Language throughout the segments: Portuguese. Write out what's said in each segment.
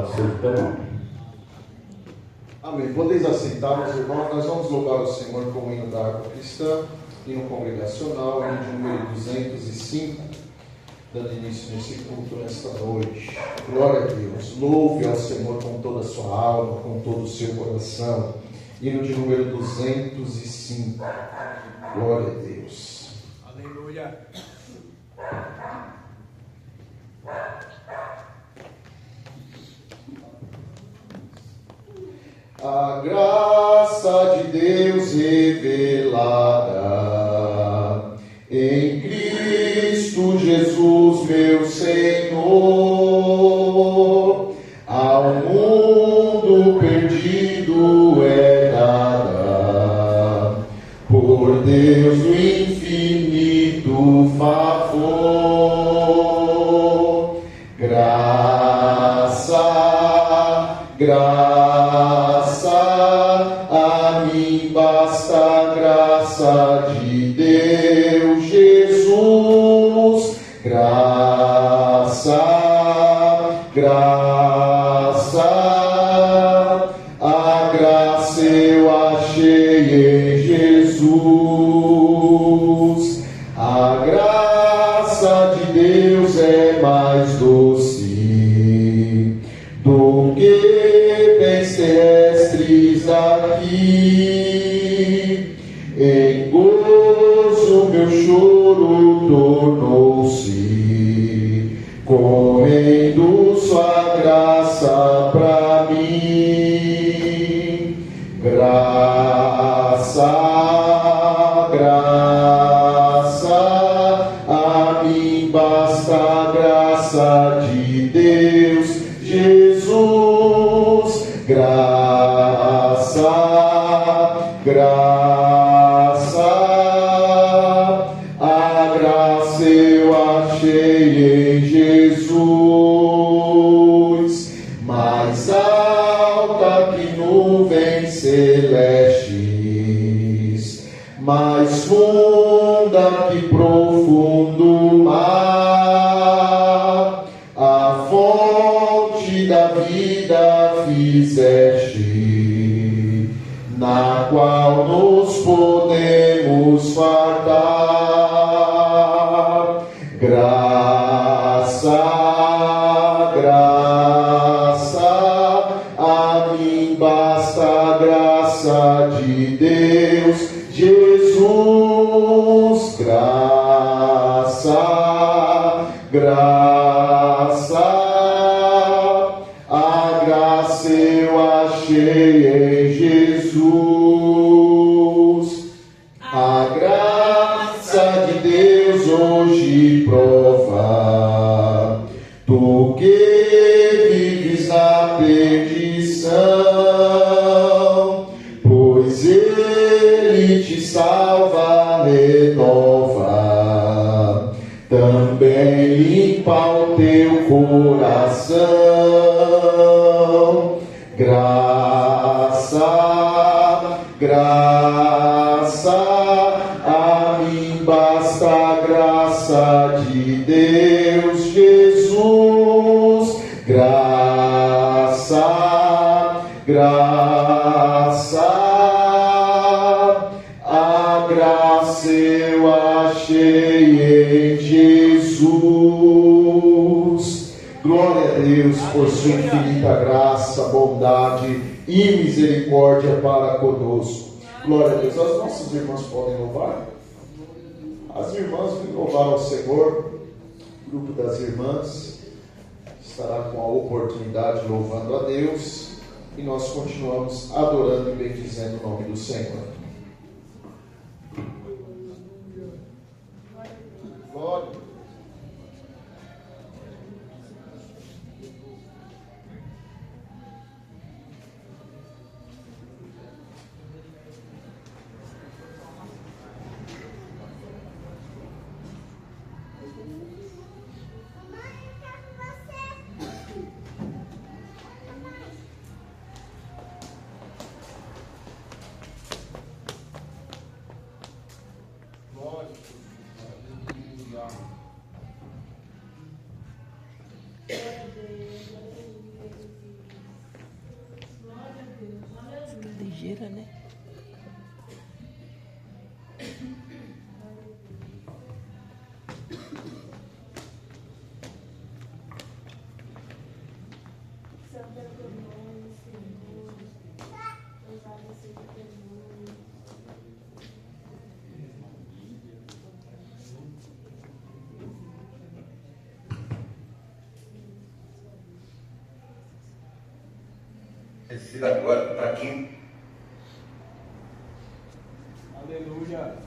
seja o teu nome. Amém. Podeis assentar, meus irmãos, nós vamos louvar o Senhor com o hino da harpa cristã, hino congregacional, hino de número 205, dando início nesse culto nesta noite. Glória a Deus. Louve ao Senhor com toda a sua alma, com todo o seu coração. Hino de número 205. Glória a Deus. Aleluia. A graça de Deus revelada em Cristo Jesus, meu Senhor, ao mundo perdido é dada por Deus no infinito favor. Graça, a mim basta a graça de Deus, Jesus. Graça, a graça eu achei em Jesus. A graça de Deus é mais doce do que bens terrestres daqui. Em gozo meu choro tornou-se, correndo sua graça pra mim. Graça, a mim basta a graça de Deus, Jesus. Graça, a graça eu achei em Jesus. Mais alta que nuvens celestes, mais funda que profundo mar, a fonte da vida fizeste, na qual nos podemos fartar. Graça, a mim basta a graça de Deus, Jesus. Graça, a graça eu achei em Jesus. A graça de Deus hoje prova, tu que vives na perdição, pois Ele te salva, renova, também limpa o teu coração. Graça, a mim basta a graça de Deus, Jesus. Graça, a graça eu achei em Jesus. Glória a Deus por sua infinita graça, bondade e misericórdia para conosco. Glória a Deus. As nossas irmãs podem louvar? As irmãs vêm louvar ao Senhor. O grupo das irmãs estará com a oportunidade louvando a Deus. E nós continuamos adorando e bendizendo o nome do Senhor. Glória. primeira, né? Esse agora está aqui. Aleluia.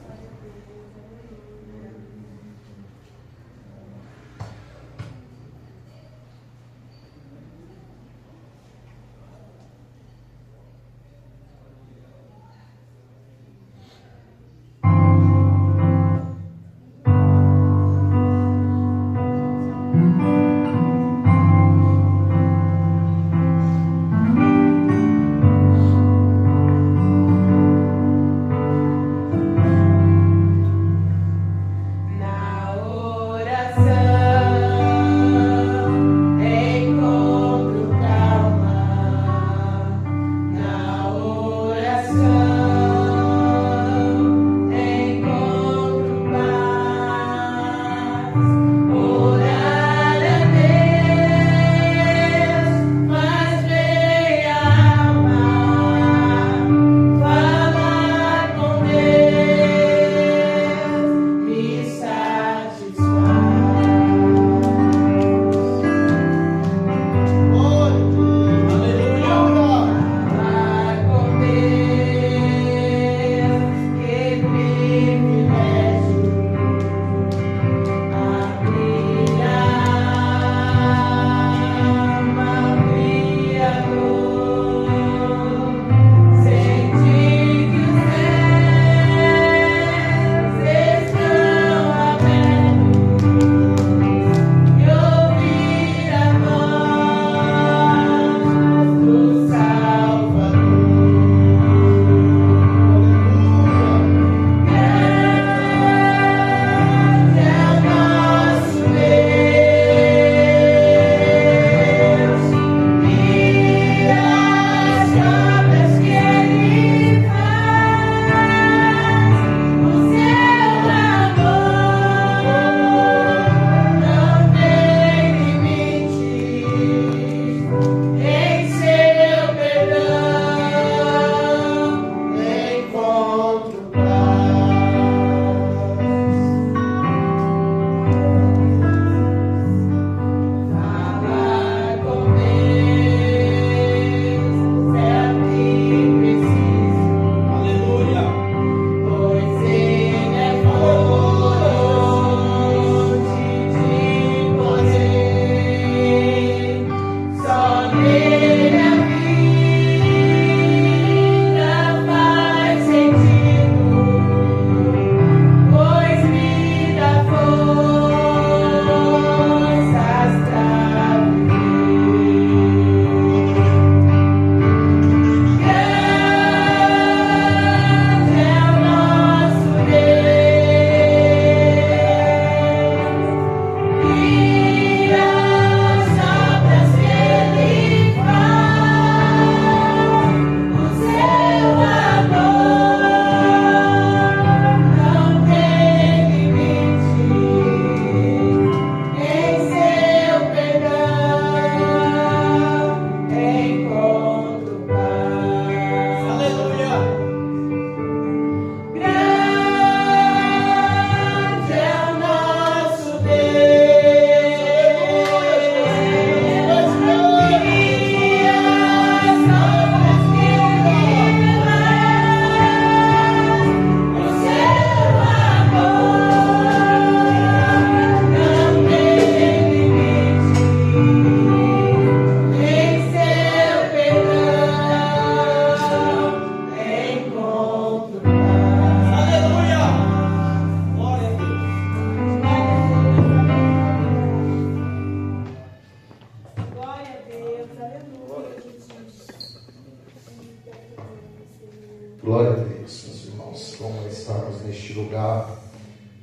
Glória a Deus, meus irmãos. Vamos estarmos neste lugar,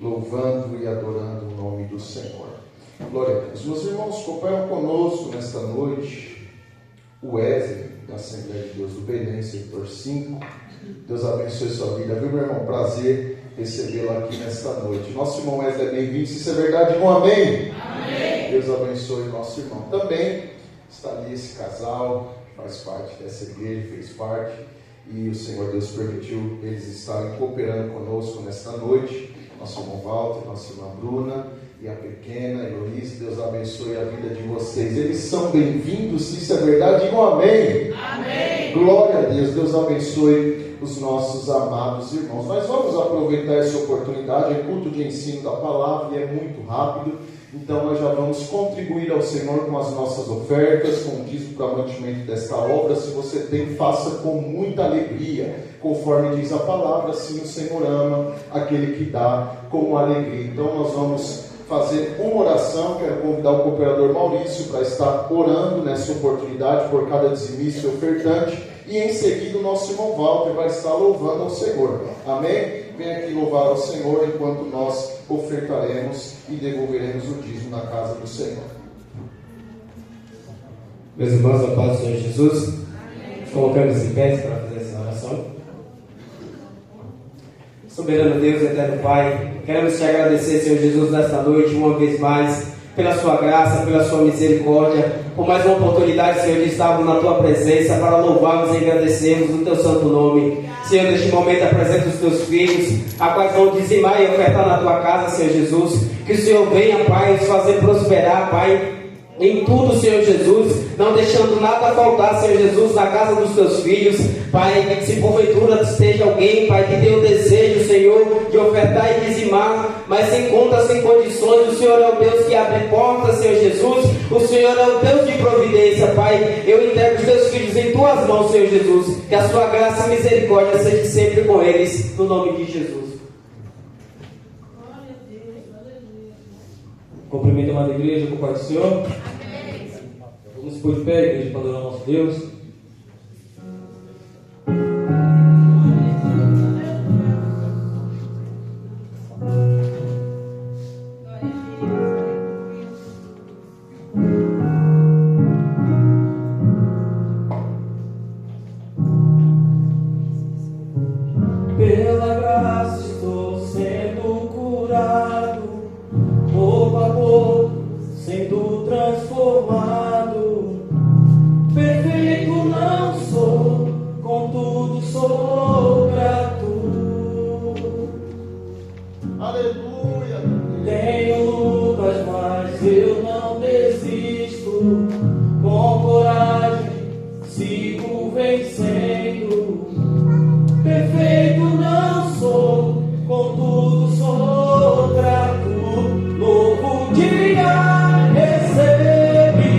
louvando e adorando o nome do Senhor. Glória a Deus. Meus irmãos, cooperam conosco nesta noite o Wesley, da Assembleia de Deus do Belém, setor 5. Deus abençoe sua vida, viu, meu irmão? Prazer recebê-lo aqui nesta noite. Nosso irmão Wesley é bem-vindo. Se isso é verdade, um amém? Amém. Deus abençoe nosso irmão. Também está ali esse casal, que faz parte dessa igreja, fez parte, e o Senhor Deus permitiu eles estarem cooperando conosco nesta noite. Nosso irmão Walter, nossa irmã Bruna e a pequena Eloísa. Deus abençoe a vida de vocês. Eles são bem-vindos. Se isso é verdade, digam amém. Amém. Glória a Deus. Deus abençoe os nossos amados irmãos. Nós vamos aproveitar essa oportunidade. É culto de ensino da palavra e é muito rápido. Então nós já vamos contribuir ao Senhor com as nossas ofertas, com o dízimo para o mantimento desta obra. Se você tem, faça com muita alegria, conforme diz a palavra. Assim o Senhor ama aquele que dá com alegria. Então nós vamos fazer uma oração. Quero convidar o cooperador Maurício para estar orando nessa oportunidade por cada dizimista e ofertante. E em seguida o nosso irmão Walter vai estar louvando ao Senhor. Amém? Vem aqui louvar ao Senhor enquanto nós ofertaremos e devolveremos o dízimo na casa do Senhor. Meus irmãos, a paz do Senhor Jesus, nos colocamos em pé para fazer essa oração. Soberano Deus, eterno Pai, queremos te agradecer, Senhor Jesus, nesta noite, uma vez mais, pela sua graça, pela sua misericórdia, por mais uma oportunidade, Senhor, de estarmos na tua presença para louvarmos e agradecermos o teu santo nome. Senhor, neste momento apresenta os teus filhos, a quais vão dizimar e ofertar na tua casa, Senhor Jesus. Que o Senhor venha, Pai, nos fazer prosperar, Pai, em tudo, Senhor Jesus, não deixando nada faltar, Senhor Jesus, na casa dos teus filhos. Pai, que se porventura esteja alguém, Pai, que tem o desejo, Senhor, de ofertar e dizimar, mas sem conta, sem condições, o Senhor é o Deus que abre portas, Senhor Jesus. O Senhor é o Deus de providência, Pai. Eu entrego os teus filhos em tuas mãos, Senhor Jesus. Que a sua graça e misericórdia seja sempre com eles, no nome de Jesus. Cumprimento a amada igreja com o Pai do Senhor. Amém. Vamos pôr de pé, igreja, para adorar nosso Deus. Pela graça estou sendo curado, pouco a pouco sendo transformado. Perfeito não sou, contudo sou grato. Aleluia. Tenho lutas, mas eu não desisto. Com coragem sigo vencendo. Perfeito não sou, contudo sou grato. Novo dia recebi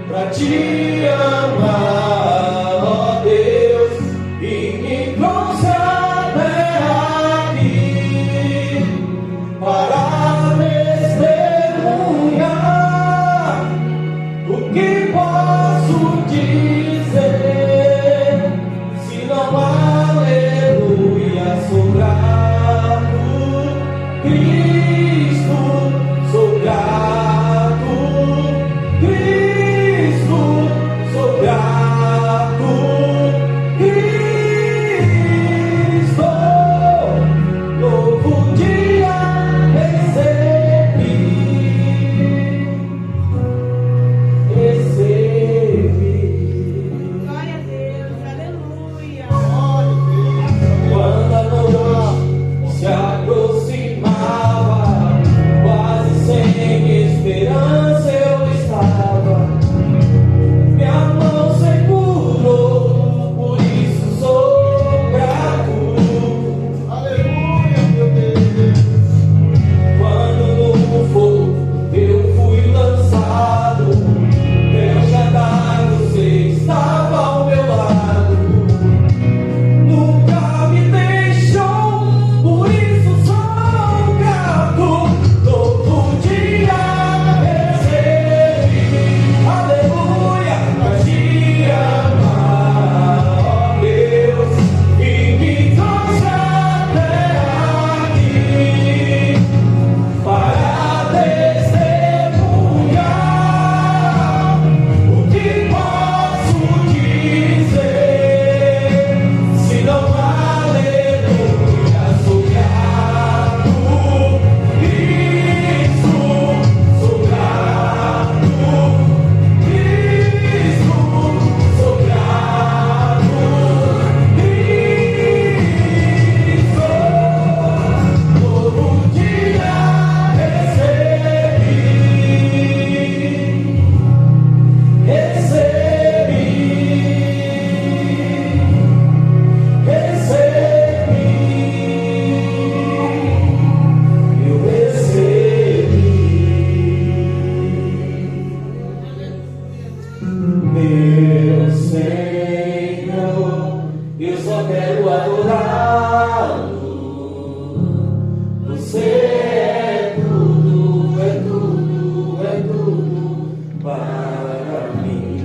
pra te amar, ó Deus, e me trouxe até aqui para testemunhar o que posso dizer, se não aleluia, sou grato, Cristo, sou grato, Cristo, sou grato, Cristo, novo dia recebi. Meu Senhor, eu só quero adorá-lo. Você é tudo, é tudo, é tudo para mim.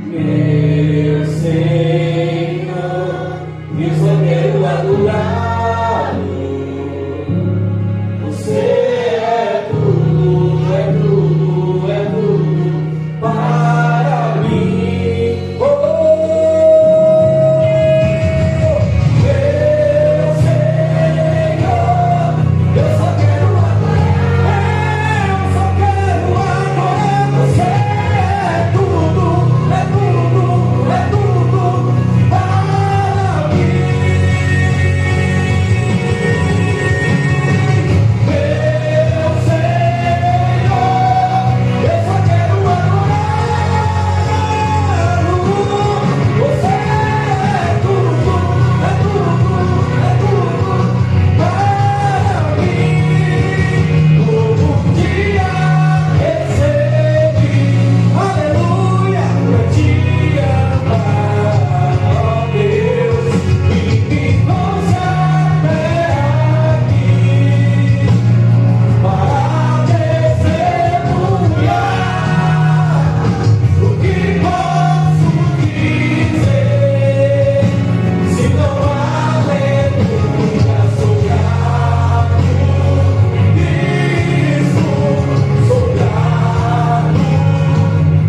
Meu Senhor, eu só quero adorá-lo. Você é tudo, é tudo, é tudo para mim. Oh, meu Senhor, eu só quero adorar, eu só quero adorar. Você é tudo, é tudo, é tudo para mim. Meu Senhor, eu só quero adorá-lo. Você é tudo, é tudo, é tudo para mim. Todo dia recebi, aleluia, pra te amar, ó Deus, e me consagrar aqui para testemunhar o que posso dizer, se não aleluia, sou grato, Cristo, sou grato,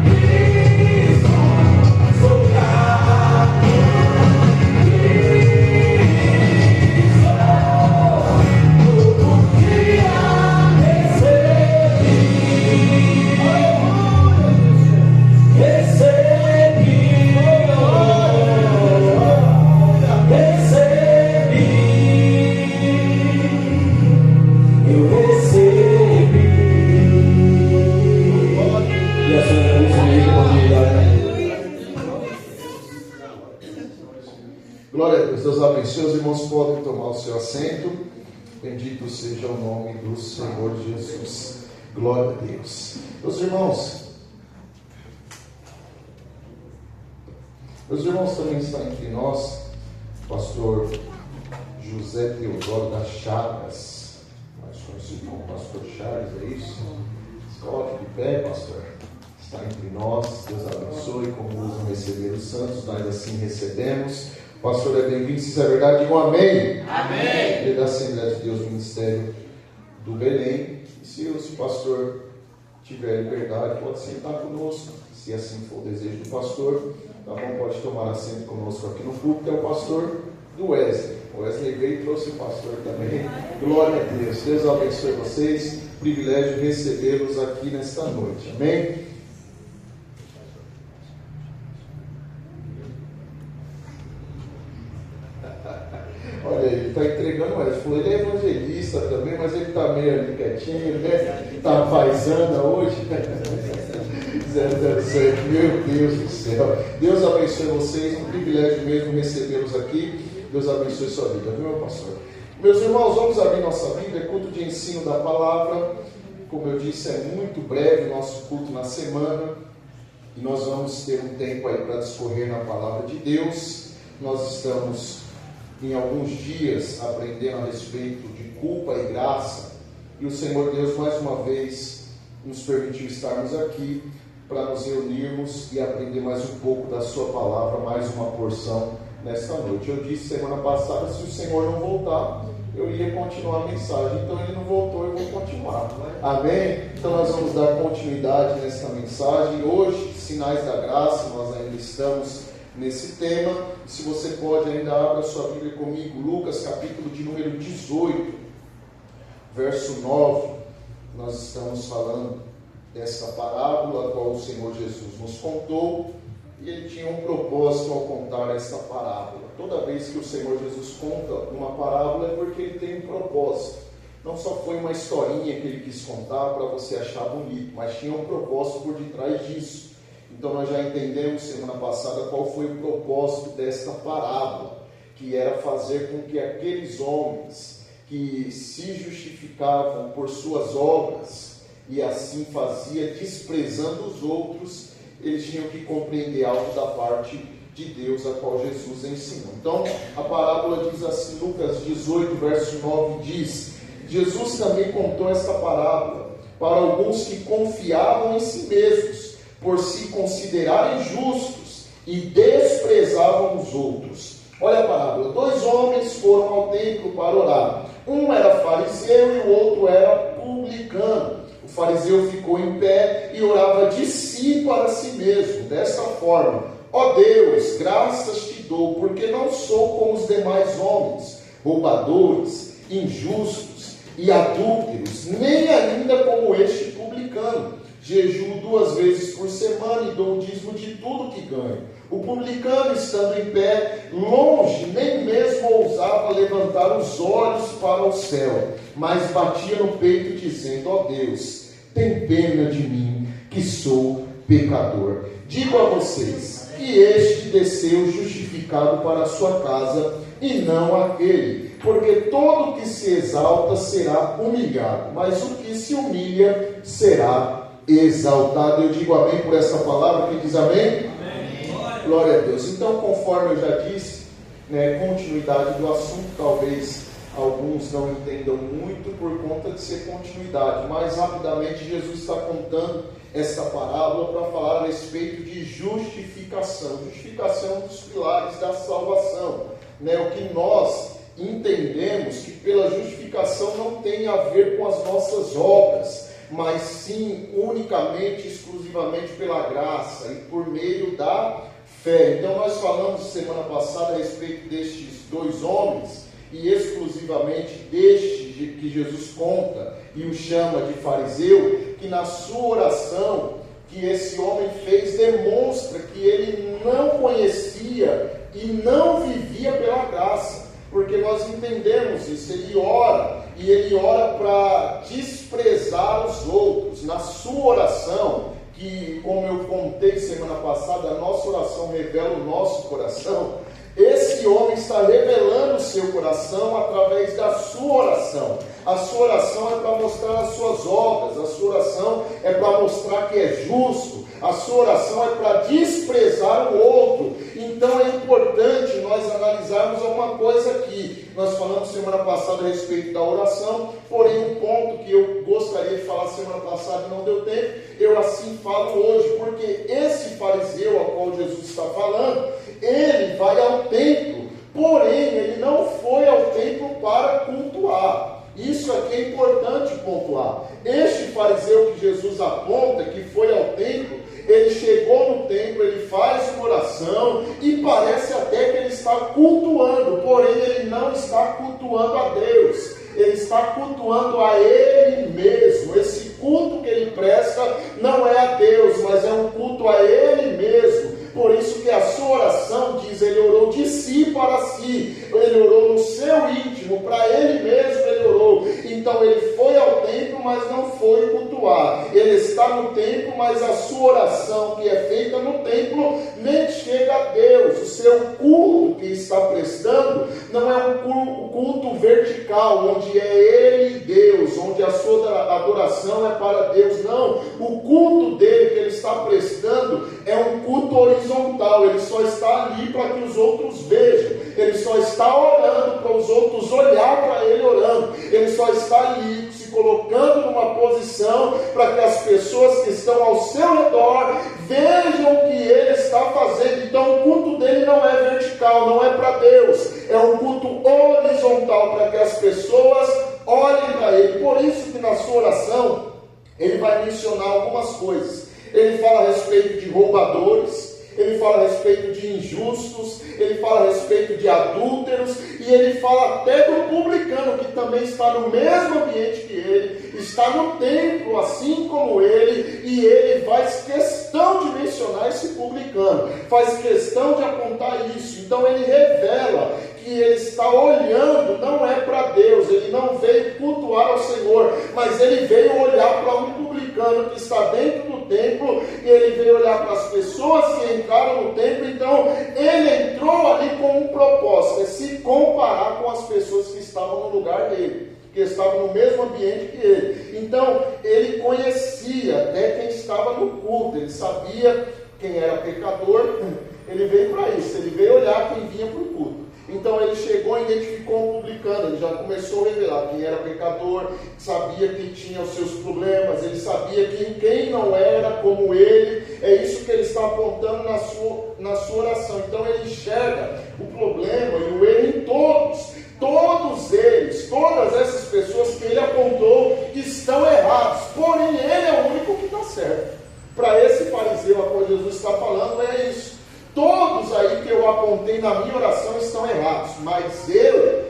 Cristo, sou grato, todo dia eu recebi. E a senhora recebeu a oportunidade. Glória a Deus. Deus abençoe. Os irmãos podem tomar o seu assento. Bendito seja o nome do Senhor Jesus. Glória a Deus. Meus irmãos também estão entre nós, pastor José Teodoro das Chagas, mais conhecido como pastor Chagas, é isso? Se coloque de pé, pastor. Está entre nós. Deus abençoe. Como usam receber os santos, nós assim recebemos. Pastor é bem-vindo, se isso é verdade, digam amém. Amém. Ele é da Assembleia de Deus, Ministério do Belém. E se o pastor tiver liberdade, pode sentar conosco, se assim for o desejo do pastor, tá bom? Pode tomar assento conosco aqui no púlpito. É o pastor do Wesley. O Wesley veio e trouxe o pastor também. Glória a Deus. Deus abençoe vocês. Privilégio recebê-los aqui nesta noite. Amém? Olha, ele está entregando, ele falou, ele é evangelista também, mas ele está meio ali quietinho, né? Está paisana hoje. 007, meu Deus do céu. Deus abençoe vocês, um privilégio mesmo recebê-los aqui. Deus abençoe sua vida, viu, meu pastor? Meus irmãos, vamos abrir nossa Bíblia, culto de ensino da palavra. Como eu disse, é muito breve o nosso culto na semana. E nós vamos ter um tempo aí para discorrer na palavra de Deus. Nós estamos em alguns dias aprendendo a respeito de culpa e graça, e o Senhor Deus mais uma vez nos permitiu estarmos aqui para nos reunirmos e aprender mais um pouco da sua palavra, mais uma porção nesta noite. Eu disse semana passada, se o Senhor não voltar, eu ia continuar a mensagem, então ele não voltou, eu vou continuar, amém? Então nós vamos dar continuidade nesta mensagem. Hoje, sinais da graça, nós ainda estamos nesse tema. Se você pode, ainda abra a sua Bíblia comigo, Lucas capítulo de número 18, verso 9. Nós estamos falando dessa parábola a qual o Senhor Jesus nos contou, e ele tinha um propósito ao contar essa parábola. Toda vez que o Senhor Jesus conta uma parábola é porque ele tem um propósito. Não só foi uma historinha que ele quis contar para você achar bonito, mas tinha um propósito por detrás disso. Então nós já entendemos semana passada qual foi o propósito desta parábola, que era fazer com que aqueles homens que se justificavam por suas obras e assim fazia, desprezando os outros, eles tinham que compreender algo da parte de Deus, a qual Jesus ensinou. Então, a parábola diz assim, Lucas 18, verso 9, diz: Jesus também contou esta parábola para alguns que confiavam em si mesmos, por se considerarem justos, e desprezavam os outros. Olha a parábola: 2 homens foram ao templo para orar. Um era fariseu e o outro era publicano. O fariseu ficou em pé e orava de si para si mesmo, desta forma: ó Deus, graças te dou, porque não sou como os demais homens, roubadores, injustos e adúlteros, nem ainda como este publicano. Jejuo 2 vezes por semana e dou o dízimo de tudo que ganho. O publicano, estando em pé, longe, nem mesmo ousava levantar os olhos para o céu, mas batia no peito, dizendo: ó Deus, tem pena de mim, que sou pecador. Digo a vocês que este desceu justificado para a sua casa, e não aquele. Porque todo que se exalta será humilhado, mas o que se humilha será exaltado. Eu digo amém por essa palavra. Quem diz amém? Amém. Glória a Deus. Então, conforme eu já disse, continuidade do assunto, talvez alguns não entendam muito por conta de ser continuidade, mas rapidamente Jesus está contando esta parábola para falar a respeito de justificação. Justificação é um dos pilares da salvação, o que nós entendemos que pela justificação não tem a ver com as nossas obras, mas sim unicamente, exclusivamente pela graça e por meio da fé. Então nós falamos semana passada a respeito destes 2 homens, e exclusivamente deste que Jesus conta e o chama de fariseu, que na sua oração que esse homem fez demonstra que ele não conhecia e não vivia pela graça, porque nós entendemos isso. Ele ora, e ele ora para desprezar os outros. Na sua oração, que como eu contei semana passada, a nossa oração revela o nosso coração. Esse homem está revelando o seu coração através da sua oração. A sua oração é para mostrar as suas obras, a sua oração é para mostrar que é justo, a sua oração é para desprezar o outro. Então é importante nós analisarmos alguma coisa aqui. Nós falamos semana passada a respeito da oração, porém um ponto que eu gostaria de falar semana passada e não deu tempo, eu assim falo hoje, porque esse fariseu ao qual Jesus está falando, ele vai ao templo, porém ele não foi ao templo para cultuar. Isso aqui é importante pontuar. Este fariseu que Jesus aponta, que foi ao templo, ele chegou no templo, ele faz uma oração e parece até que ele está cultuando, porém ele não está cultuando a Deus, ele está cultuando a ele mesmo. Esse culto que ele presta não é a Deus, mas é um culto a ele mesmo. Por isso que a sua oração diz, ele orou de si para si, ele orou no seu íntimo, para ele mesmo ele orou. Então ele foi ao templo, mas não foi cultuar. Ele está no templo, mas a sua oração que é feita no templo nem chega a Deus. O seu culto que está prestando não é um culto vertical, onde é ele e Deus, onde a sua adoração é para Deus. Não, o culto dele que ele está prestando é um culto horizontal. Ele só está ali para que os outros vejam, ele só está orando para os outros olhar para ele orando, ele só está ali se colocando numa posição para que as pessoas que estão ao seu redor vejam o que ele está fazendo. Então o culto dele não é vertical, não é para Deus, é um culto horizontal para que as pessoas olhem para ele. Por isso que na sua oração ele vai mencionar algumas coisas. Ele fala a respeito de roubadores, ele fala a respeito de injustos, ele fala a respeito de adúlteros, e ele fala até do publicano, que também está no mesmo ambiente que ele, está no templo assim como ele, e ele faz questão de mencionar esse publicano, faz questão de apontar isso. Então ele revela que ele está olhando, não é para Deus, ele não veio cultuar ao Senhor, mas ele veio olhar para um publicano que está dentro do templo, e ele veio olhar para as pessoas que entraram no templo. Então ele entrou ali com um propósito, é se comparar com as pessoas que estavam no lugar dele. porque estava no mesmo ambiente que ele. Então, ele conhecia até quem estava no culto, ele sabia quem era pecador, ele veio para isso, ele veio olhar quem vinha para o culto. Então ele chegou e identificou um publicano, ele já começou a revelar quem era pecador, sabia que tinha os seus problemas, ele sabia que quem não era como ele, é isso que ele está apontando na sua oração. Então ele enxerga o problema e o erro em todos eles, todas essas pessoas que ele apontou estão errados, porém ele é o único que está certo. Para esse fariseu a qual Jesus está falando é isso. Todos aí que eu apontei na minha oração estão errados, mas eu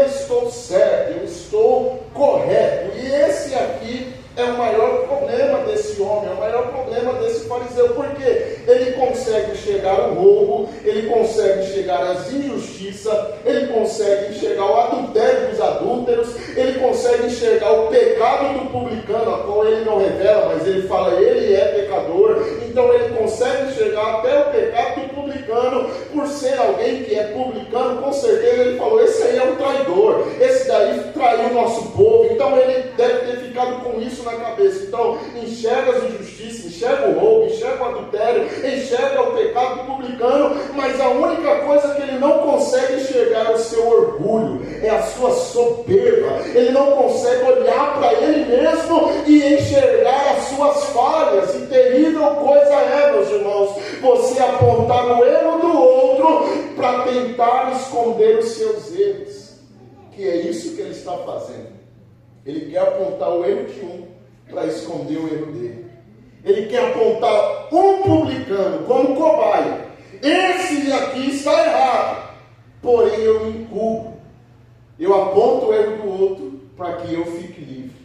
estou certo, eu estou correto. E esse aqui é o maior problema desse homem, é o maior problema desse fariseu, porque ele consegue enxergar o roubo, ele consegue enxergar as injustiças, ele consegue enxergar o adultério dos adúlteros, ele consegue enxergar o pecado do publicano, a qual ele não revela, mas ele fala, ele é pecador. Então ele consegue enxergar até o pecado do publicano, por ser alguém que é publicano, com certeza ele falou, esse aí é um traidor, esse daí traiu o nosso povo. Então ele deve ter ficado com isso na cabeça. Então enxerga as injustiças, enxerga o roubo, enxerga o adultério, enxerga o pecado do publicano, mas a única coisa que ele não consegue enxergar é o seu orgulho, é a sua soberba. Ele não consegue olhar para ele mesmo e enxergar as suas falhas. E terrível coisa é, meus irmãos, você apontar o erro do outro para tentar esconder os seus erros, que é isso que ele está fazendo. Ele quer apontar o erro de um para esconder o erro dele. Ele quer apontar um publicano como cobaia. Esse aqui está errado, porém eu me encubro. Eu aponto o erro do outro para que eu fique livre.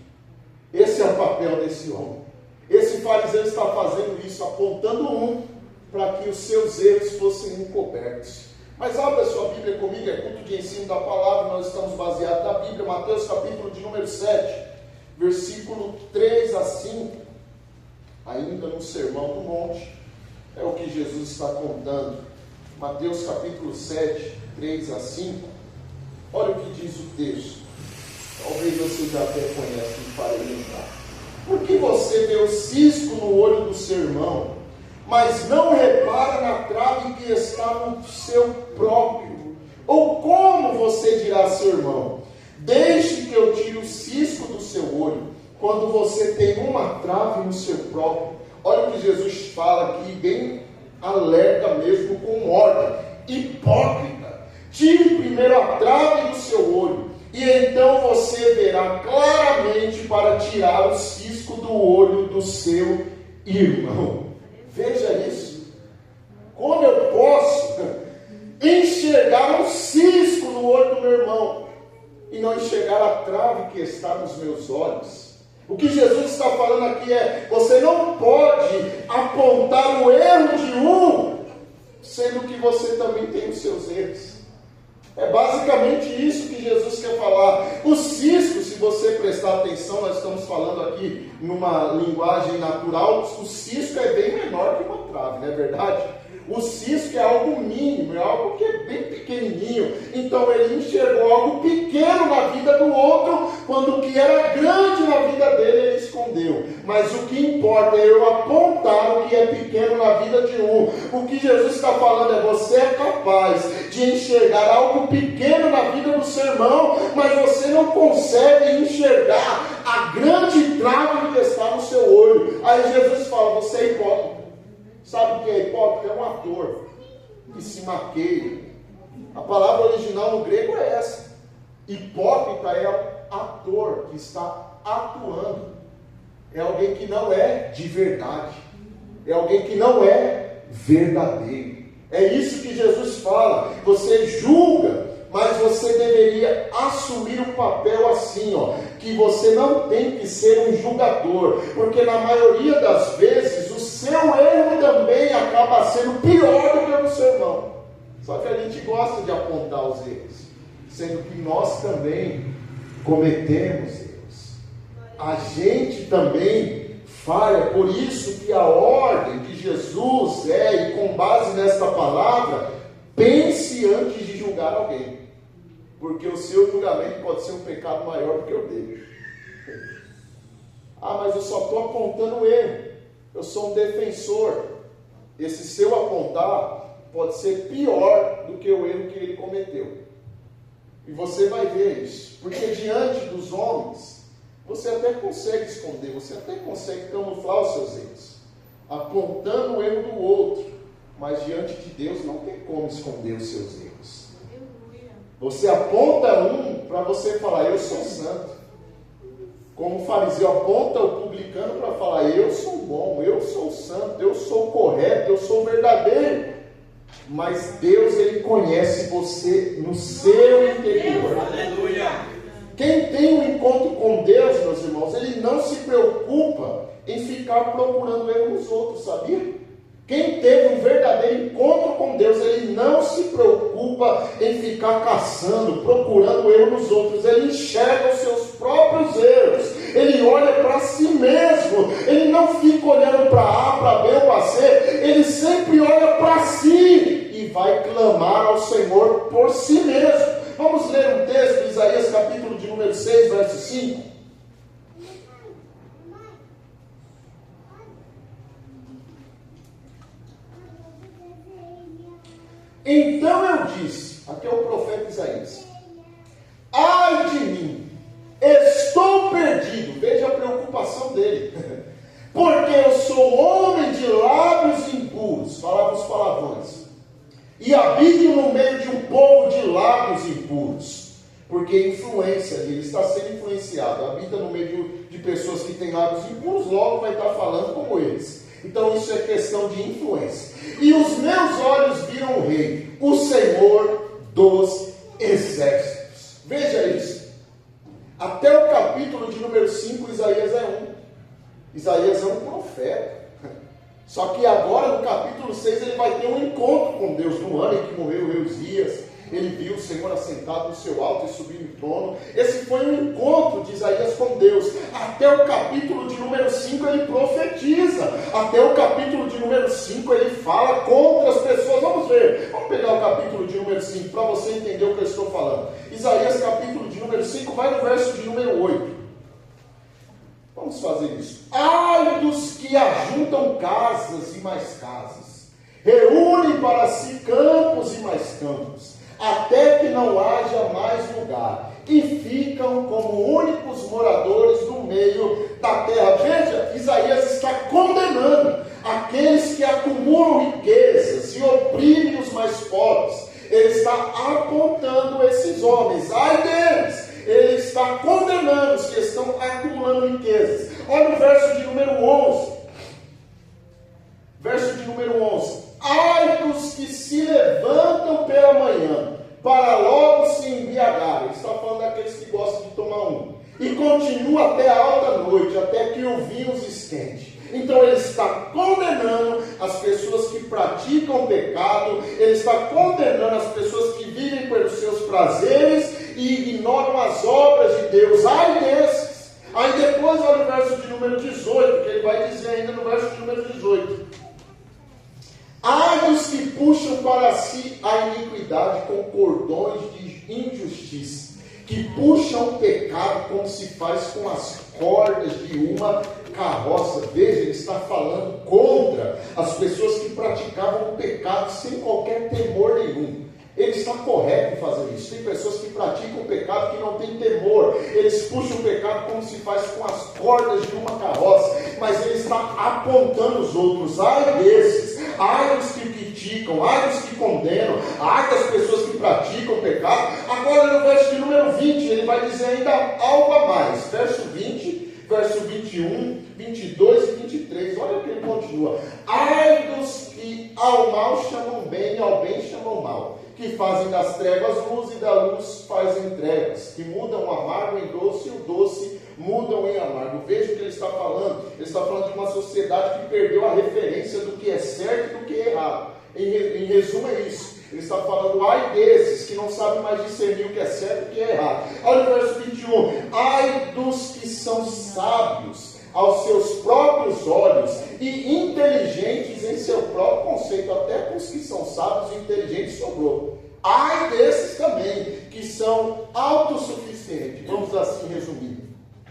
Esse é o papel desse homem. Esse fariseu está fazendo isso, apontando um para que os seus erros fossem encobertos. Mas abra sua Bíblia comigo, é culto de ensino da palavra, nós estamos baseados na Bíblia, Mateus capítulo de número 7, versículo 3 a 5, ainda no Sermão do Monte, é o que Jesus está contando. Mateus capítulo 7, 3 a 5, olha o que diz o texto, talvez você já até conhece e para lembrar. Por que você vê o cisco no olho do seu irmão, mas não repara na trave que está no seu próprio? Ou como você dirá a seu irmão, deixe que eu tire o cisco do seu olho, quando você tem uma trave no seu próprio? Olha o que Jesus fala aqui, bem alerta mesmo, com ordem. Hipócrita, tire primeiro a trave do seu olho, e então você verá claramente para tirar o cisco do olho do seu irmão. Veja isso. Como eu posso enxergar um cisco no olho do meu irmão e não enxergar a trave que está nos meus olhos? O que Jesus está falando aqui é, você não pode apontar o erro de um, sendo que você também tem os seus erros. É basicamente isso que Jesus quer falar. O cisco, se você prestar atenção, nós estamos falando aqui numa linguagem natural, o cisco é bem menor que uma trave, não é verdade? O cisco é algo mínimo, é algo que é bem pequenininho. Então ele enxergou algo pequeno na vida do outro, quando o que era grande na vida dele ele escondeu. Mas o que importa é eu apontar o que é pequeno na vida de um. O que Jesus está falando é, você é capaz de enxergar algo pequeno na vida do seu irmão, mas você não consegue enxergar a grande trave que está no seu olho. Aí Jesus fala, você é hipócrita. Sabe o que é hipócrita? É um ator que se maqueia. A palavra original no grego é essa. Hipócrita é um ator que está atuando. É alguém que não é de verdade. É alguém que não é verdadeiro. É isso que Jesus fala. Você julga, mas você deveria assumir o papel assim, que você não tem que ser um julgador, porque na maioria das vezes o seu erro também acaba sendo pior do que o do seu irmão. Só que a gente gosta de apontar os erros, sendo que nós também cometemos erros. A gente também falha, por isso que a ordem de Jesus é, e com base nesta palavra, pense antes de julgar alguém. porque o seu julgamento pode ser um pecado maior do que o dele. Ah, mas eu só estou apontando o erro, eu sou um defensor. Esse seu apontar pode ser pior do que o erro que ele cometeu. E você vai ver isso, porque diante dos homens, você até consegue esconder, você até consegue camuflar os seus erros, apontando o erro do outro, mas diante de Deus não tem como esconder os seus erros. Você aponta um para você falar, eu sou santo. Como o fariseu aponta o publicano para falar, eu sou bom, eu sou santo, eu sou correto, eu sou verdadeiro. Mas Deus, Ele conhece você no seu interior. Aleluia. Quem tem um encontro com Deus, meus irmãos, ele não se preocupa em ficar procurando erro nos outros, sabia? Quem teve um verdadeiro encontro com Deus, ele não se preocupa em ficar caçando, procurando erro nos outros. Ele enxerga os seus próprios erros. Ele olha para si mesmo. Ele não fica olhando para A, para B ou para C. Ele sempre olha para si e vai clamar ao Senhor por si mesmo. Vamos ler um texto, Isaías capítulo de número 6, verso 5. Então eu disse, aqui é o profeta Isaías, ai de mim, estou perdido. Veja a preocupação dele, porque eu sou homem de lábios impuros, falava os palavrões, e habito no meio de um povo de lábios impuros. Porque influência, ele está sendo influenciado, habita no meio de pessoas que têm lábios impuros, logo vai estar falando como eles. Então isso é questão de influência. E os meus olhos viram o Rei, o Senhor dos exércitos. Veja isso. Até o capítulo de número 5, Isaías é um. Isaías é um profeta. Só que agora no capítulo 6 ele vai ter um encontro com Deus no ano em que morreu o rei Uzias. Ele viu o Senhor assentado no seu alto e subir no trono. Esse foi um encontro de Isaías com Deus. Até o capítulo de número 5 ele profetiza. Até o capítulo de número 5 ele fala contra as pessoas. Vamos ver. Vamos pegar o capítulo de número 5 para você entender o que eu estou falando. Isaías capítulo de número 5 vai no verso de número 8. Vamos fazer isso. Ai dos que ajuntam casas e mais casas, reúnem para si campos e mais campos, até que não haja mais lugar, e ficam como únicos moradores no meio da terra. Veja, Isaías está condenando aqueles que acumulam riquezas e oprimem os mais pobres. Ele está apontando esses homens, ai deles. Ele está condenando os que estão acumulando riquezas. Olha o verso de número 11. Verso de número 11. Ai dos que se levantam pela manhã, para logo se embriagarem. Ele está falando daqueles que gostam de tomar um. E continua até a alta noite, até que o vinho os esquente. Então ele está condenando as pessoas que praticam o pecado. Ele está condenando as pessoas que vivem pelos seus prazeres e ignoram as obras de Deus. Ai desses. Aí depois olha o verso de número 18, que ele vai dizer ainda no verso de número 18. Ai dos que puxam para si a iniquidade com cordões de injustiça, que puxam o pecado como se faz com as cordas de uma carroça. Veja, ele está falando contra as pessoas que praticavam o pecado sem qualquer temor nenhum. Ele está correto em fazer isso. Tem pessoas que praticam o pecado que não tem temor. Eles puxam o pecado como se faz com as cordas de uma carroça. Mas ele está apontando os outros. Ai desses, ai dos que criticam, ai dos que condenam, ai das pessoas que praticam o pecado. Agora no verso de número 20, ele vai dizer ainda algo a mais. Verso 20, verso 21, 22 e 23. Olha o que ele continua. Ai dos que ao mal chamam bem e ao bem chamam mal, que fazem das trevas luz e da luz fazem trevas, que mudam o amargo em doce e o doce mudam em amargo. Veja o que ele está falando. Ele está falando de uma sociedade que perdeu a referência do que é certo e do que é errado. Em resumo é isso. Ele está falando, ai desses que não sabem mais discernir o que é certo e o que é errado. Olha o verso 21. Ai dos que são sábios aos seus próprios olhos e inteligentes em seu próprio conceito. Até com os que são sábios e inteligentes sobrou. Ai desses também, que são autossuficientes, vamos assim resumir.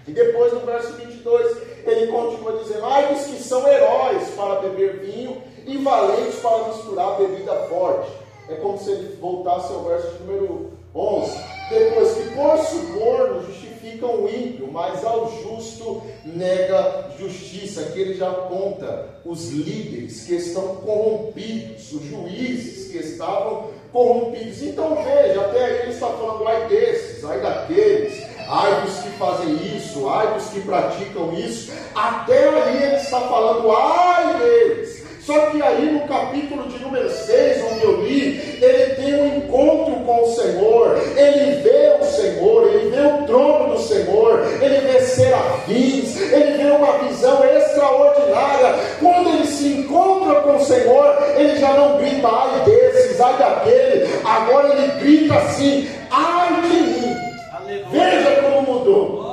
E depois no verso 22, ele continua dizendo: ai dos que são heróis para beber vinho e valentes para misturar bebida forte. É como se ele voltasse ao verso de número 11. Depois que por suborno justificam o ímpio, mas ao justo nega justiça. Aqui ele já aponta os líderes que estão corrompidos, os juízes que estavam corrompidos. Então veja, até aí ele está falando: ai desses, ai daqueles, ai dos que fazem isso, ai dos que praticam isso. Até aí ele está falando: ai deles. Só que aí no capítulo de número 6, onde eu li, ele tem um encontro com o Senhor, ele vê o Senhor, ele vê o trono do Senhor, ele vê serafins, ele vê uma visão extraordinária. Quando ele se encontra com o Senhor, ele já não grita: ai desses, ai daquele. Agora ele grita assim: ai de mim. Aleluia. Veja como mudou.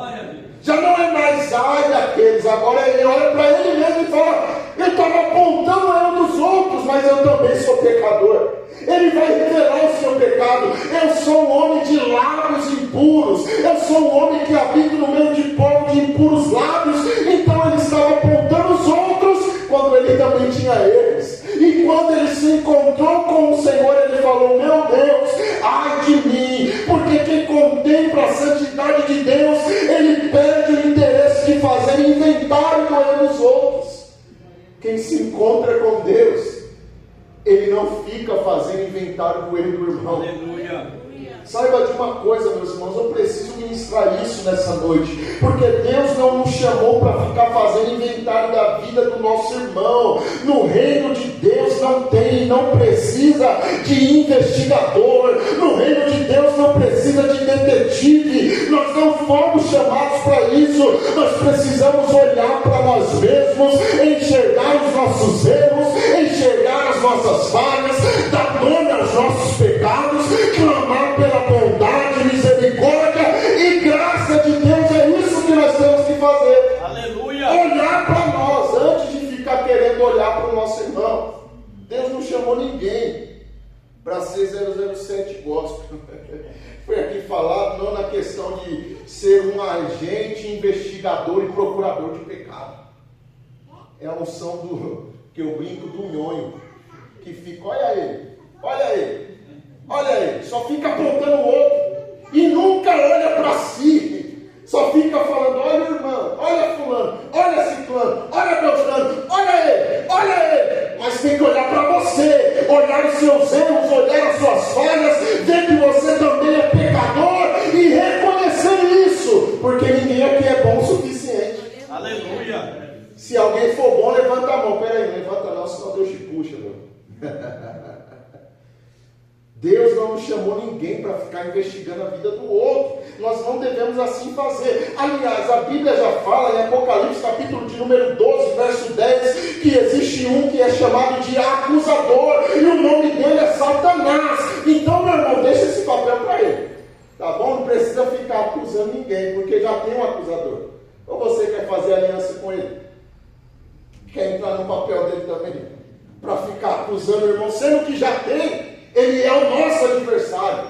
Já não é mais ai daqueles, agora ele olha para ele mesmo e fala: eu estava apontando o erro dos outros, mas eu também sou pecador. Ele vai revelar o seu pecado. Eu sou um homem de lábios impuros, eu sou um homem que habita no meio de povo de impuros lábios. Então ele estava apontando os outros, quando ele também tinha eles. E quando ele se encontrou com o Senhor, ele falou: meu Deus, ai de mim, porque quem contempla a santidade de Deus, ele perde o interesse de fazer inventário do erro dos outros. Quem se encontra com Deus, ele não fica fazendo inventário do erro do irmão. Aleluia. Saiba de uma coisa, meus irmãos, eu preciso ministrar isso nessa noite, porque Deus não nos chamou para ficar fazendo inventário da vida do nosso irmão. No reino de Deus não tem, não precisa de investigador. No reino de Deus não precisa de detetive. Nós não fomos chamados para isso. Nós precisamos olhar para nós mesmos, enxergar os nossos erros, enxergar as nossas falhas, dar nome aos nossos pecados, clamar pela bondade, misericórdia e graça de Deus. É isso que nós temos que fazer. Aleluia. Olhar para nós antes de ficar querendo olhar para o nosso irmão. Deus não chamou ninguém para ser 007 gospel. Foi aqui falado não na questão de ser um agente, investigador e procurador de pecado. É a unção do, que eu brinco, do nhonho, que fica: olha ele, olha ele, olha ele, só fica apontando o outro e nunca olha para si, só fica falando: olha o irmão, olha fulano, olha ciclano, olha Beltrano, olha ele, mas tem que olhar para você, olhar os seus erros, olhar as suas falhas, ver que você também é pecador e reconhecer isso, porque ninguém aqui é bom o suficiente. Aleluia. Se alguém for bom, levanta a mão. Peraí, não levanta não, senão Deus te puxa, meu. Deus não nos chamou ninguém para ficar investigando a vida do outro. Nós não devemos assim fazer. Aliás, a Bíblia já fala em Apocalipse, capítulo de número 12, verso 10, que existe um que é chamado de acusador, e o nome dele é Satanás. Então, meu irmão, deixa esse papel para ele, tá bom? Não precisa ficar acusando ninguém, porque já tem um acusador. Ou você quer fazer aliança com ele? Quer entrar no papel dele também? Para ficar acusando o irmão, sendo que já tem. Ele é o nosso adversário.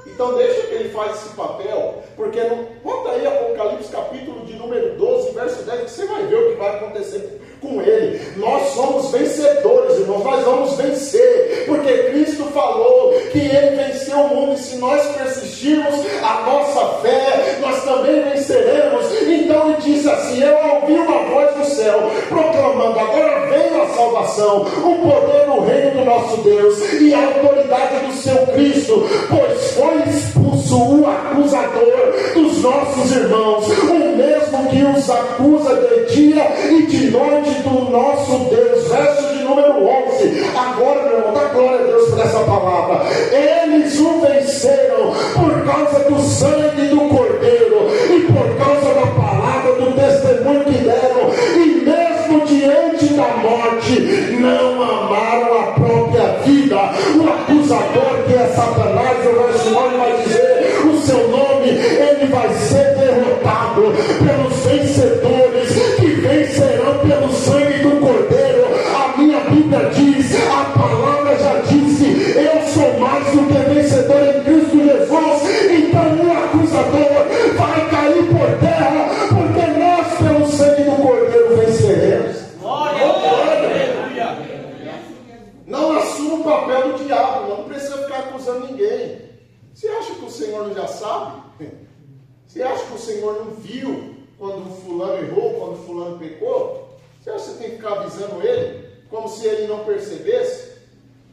Então deixa que ele faz esse papel. Porque conta aí Apocalipse capítulo de número 12, verso 10, que você vai ver o que vai acontecer com ele. Nós somos vencedores, irmãos. Nós vamos vencer. Porque Cristo falou que ele venceu o mundo. E se nós persistirmos a nossa fé, nós também venceremos. Então ele disse assim: eu ouvi uma voz do céu proclamando: agora veio a salvação, o poder no reino do nosso Deus e a autoridade do seu Cristo, pois foi expulso o acusador dos nossos irmãos, o mesmo que os acusa de dia e de noite do nosso Deus. Verso de número 11. Agora, meu irmão, dá glória a Deus por essa palavra. Eles o venceram por causa do sangue do Cordeiro e por causa da palavra do testemunho que deram, e mesmo diante da morte não amaram a própria vida. O acusador, que é Satanás, o verso 9 vai dizer: o seu nome, ele vai ser derrotado pelos vencedores que vencerão pelo sangue do Cordeiro. A minha Bíblia diz, a palavra já disse: eu sou mais do que vencedor em Cristo Jesus. Então fulano já sabe? Você acha que o Senhor não viu quando o fulano errou, quando o fulano pecou? Você acha que você tem que ficar avisando ele, como se ele não percebesse?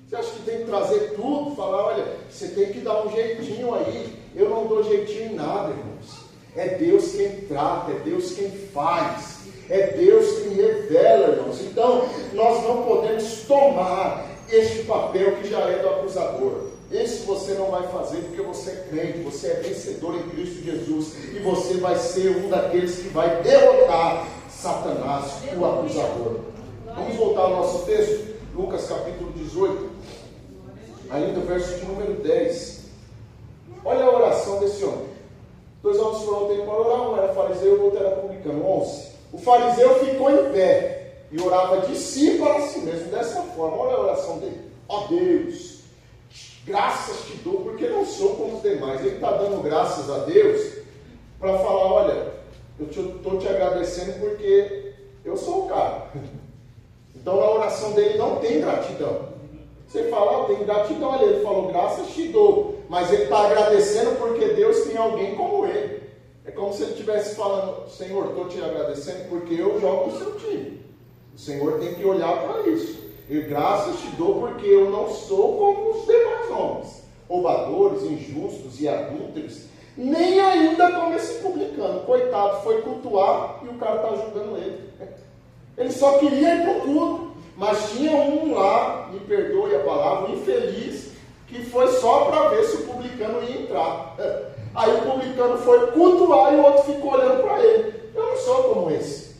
Você acha que tem que trazer tudo, falar, olha, você tem que dar um jeitinho aí. Eu não dou jeitinho em nada, irmãos. É Deus quem trata, é Deus quem faz, é Deus quem revela, irmãos. Então, nós não podemos tomar este papel que já é do acusador. Esse você não vai fazer porque você é crente, você é vencedor em Cristo Jesus, e você vai ser um daqueles que vai derrotar Satanás, o acusador. Vamos voltar ao nosso texto, Lucas capítulo 18, ainda o verso de número 10. Olha a oração desse homem. 2 homens foram ao templo para orar, um era fariseu e o outro era publicano. 11. O fariseu ficou em pé e orava de si para si mesmo, dessa forma. Olha a oração dele. Ó Deus, graças te dou porque não sou como os demais. Ele está dando graças a Deus para falar, olha, eu estou te agradecendo porque eu sou o cara. Então a oração dele não tem gratidão. Você fala, tem gratidão ali, ele falou, graças te dou, mas ele está agradecendo porque Deus tem alguém como ele. É como se ele estivesse falando, Senhor, estou te agradecendo porque eu jogo no seu time. O Senhor tem que olhar para isso. E graças te dou porque eu não sou como os demais homens, roubadores, injustos e adúlteros, nem ainda como esse publicano. Coitado, foi cultuar e o cara está ajudando ele. Ele só queria ir para o culto. Mas tinha um lá, me perdoe a palavra, um infeliz, que foi só para ver se o publicano ia entrar. Aí o publicano foi cultuar e o outro ficou olhando para ele. Eu não sou como esse.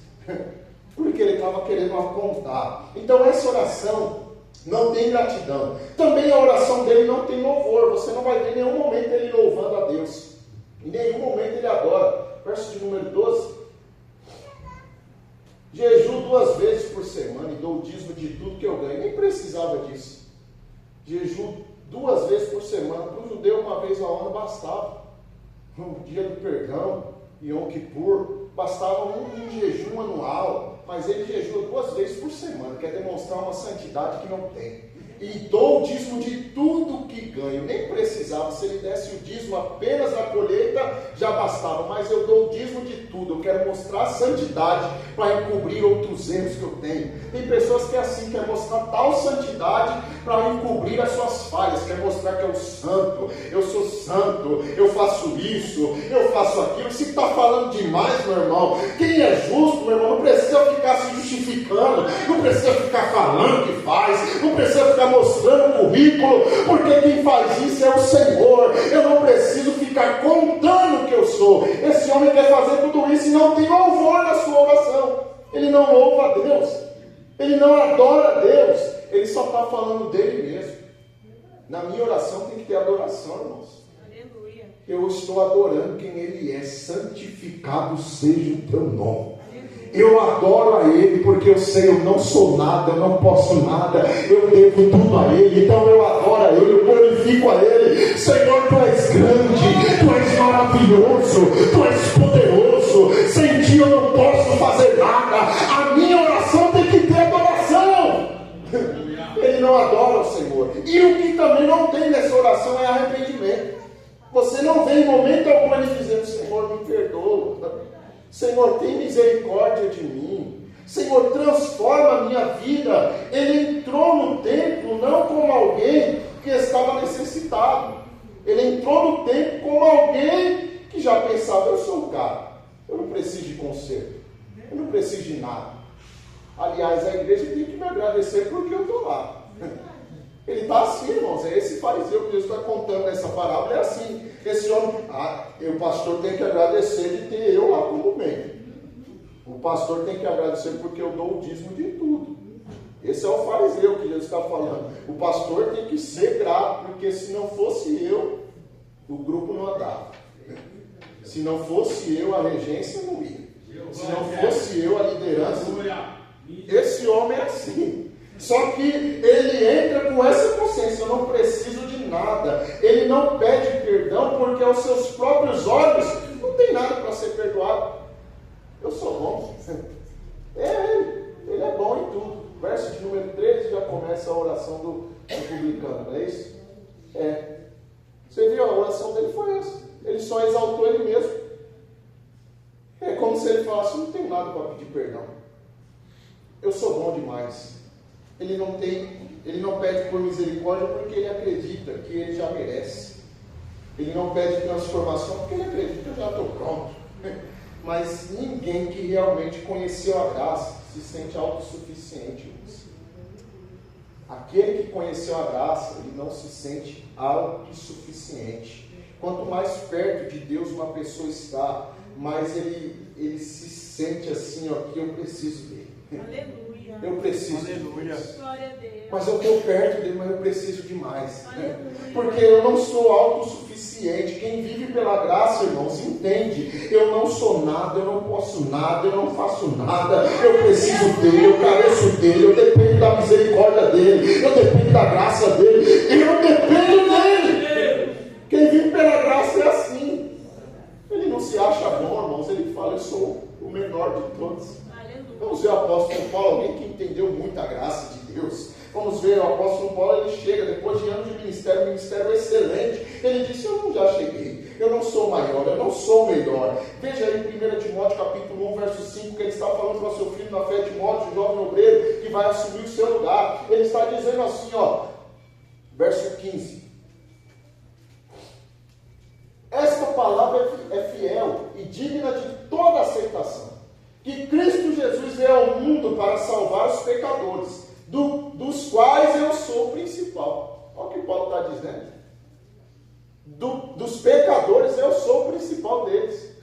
Porque ele estava querendo apontar. Então essa oração não tem gratidão. Também a oração dele não tem louvor. Você não vai ver em nenhum momento ele louvando a Deus. Em nenhum momento ele adora. Verso de número 12. Jejuo 2 vezes por semana e dou o dízimo de tudo que eu ganho. Nem precisava disso. Jejuo 2 vezes por semana. Para o judeu, uma vez ao ano bastava. Um dia do perdão, Yom Kippur, bastava um jejum anual. Mas ele jejua 2 vezes por semana. Quer demonstrar uma santidade que não tem. E dou o dízimo de tudo que ganho. Nem precisava, se ele desse o dízimo apenas da colheita, já bastava. Mas eu dou o dízimo de tudo. Eu quero mostrar a santidade para encobrir outros erros que eu tenho. Tem pessoas que é assim, quer mostrar tal santidade para encobrir as suas falhas. Quer mostrar que eu sou santo, eu faço isso, eu faço aquilo. Se está falando demais, meu irmão, quem é justo, meu irmão, não precisa ficar se justificando, não precisa ficar falando que faz, não precisa ficar mostrando o currículo, porque quem faz isso é o Senhor. Eu não preciso ficar contando o que eu sou. Esse homem quer fazer tudo isso e não tem louvor na sua oração. Ele não louva a Deus, ele não adora a Deus, ele só está falando dele mesmo. Na minha oração tem que ter adoração, irmãos. Aleluia. Eu estou adorando quem ele é. Santificado seja o teu nome. Eu adoro a Ele porque eu sei, eu não sou nada, eu não posso nada, eu devo tudo a Ele, então eu adoro a Ele, eu glorifico a Ele. Senhor, Tu és grande, Tu és maravilhoso, Tu és poderoso, sem Ti eu não posso fazer nada. A minha oração tem que ter adoração. Ele não adora o Senhor. E o que também não tem nessa oração é arrependimento. Você não vê em momento algum ele dizendo, Senhor, me perdoa. Senhor, tem misericórdia de mim. Senhor, transforma a minha vida. Ele entrou no templo não como alguém que estava necessitado. Ele entrou no templo como alguém que já pensava, eu sou o cara. Eu não preciso de conserto. Eu não preciso de nada. Aliás, a igreja tem que me agradecer porque eu estou lá. Ele está assim, irmãos. É esse fariseu que Deus está contando nessa parábola. É assim. Esse homem, o pastor tem que agradecer de ter eu lá como membro. O pastor tem que agradecer porque eu dou o dízimo de tudo. Esse é o fariseu que Jesus está falando. O pastor tem que ser grato, porque se não fosse eu, o grupo não andava. Se não fosse eu, a regência não ia. Se não fosse eu, a liderança. Esse homem é assim. Só que ele entra com essa consciência, eu não preciso de nada. Ele não pede perdão porque aos seus próprios olhos não tem nada para ser perdoado. Eu sou bom. Ele é bom em tudo. Verso de número 13 já começa a oração do publicano, não é isso? Você viu, a oração dele foi essa. Ele só exaltou ele mesmo. É como se ele falasse: não tenho nada para pedir perdão. Eu sou bom demais. Ele não pede por misericórdia porque ele acredita que ele já merece. Ele não pede transformação porque ele acredita que eu já estou pronto. Mas ninguém que realmente conheceu a graça se sente autossuficiente. Aquele que conheceu a graça, ele não se sente autossuficiente. Quanto mais perto de Deus uma pessoa está, mais ele se sente assim, ó, que eu preciso dele. Aleluia. Eu preciso Aleluia. de Glória a Deus. Mas eu estou perto dele, mas eu preciso de mais. Aleluia. Porque eu não sou autossuficiente. Quem vive pela graça, irmãos, entende. Eu não sou nada, eu não posso nada, eu não faço nada. Eu preciso dele, eu careço dele, eu dependo da misericórdia dele, eu dependo da graça dele, eu dependo dele. Quem vive pela graça é assim. Ele não se acha bom, irmãos. Ele fala: eu sou o menor de todos. Vamos ver o apóstolo Paulo, alguém que entendeu muito a graça de Deus. Vamos ver o apóstolo Paulo, ele chega depois de anos de ministério, um ministério excelente. Ele disse: eu não já cheguei, eu não sou maior, eu não sou melhor. Veja aí em 1 Timóteo capítulo 1, verso 5, que ele está falando para o seu filho na fé, Timóteo, o jovem obreiro, que vai assumir o seu lugar. Ele está dizendo assim, ó, verso 15. Esta palavra é fiel e digna de toda aceitação. Que Cristo Jesus veio ao mundo para salvar os pecadores, dos quais eu sou o principal. Olha o que Paulo está dizendo. Dos pecadores eu sou o principal deles.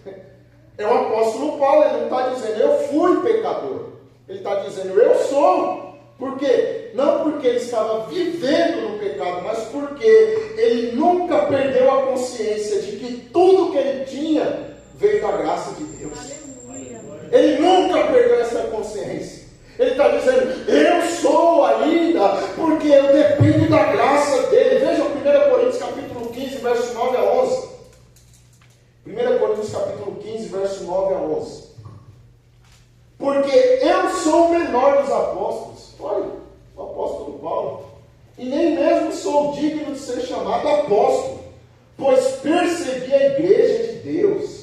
É o apóstolo Paulo, ele não está dizendo eu fui pecador. Ele está dizendo eu sou. Por quê? Não porque ele estava vivendo no pecado, mas porque ele nunca perdeu a consciência de que tudo que ele tinha veio da graça de Deus. Ele nunca perdeu essa consciência. Ele está dizendo, eu sou ainda, porque eu dependo da graça dele. Veja 1 Coríntios capítulo 15, verso 9 a 11. 1 Coríntios capítulo 15, verso 9 a 11. Porque eu sou o menor dos apóstolos. Olha, o apóstolo Paulo. E nem mesmo sou digno de ser chamado apóstolo, pois persegui a igreja de Deus.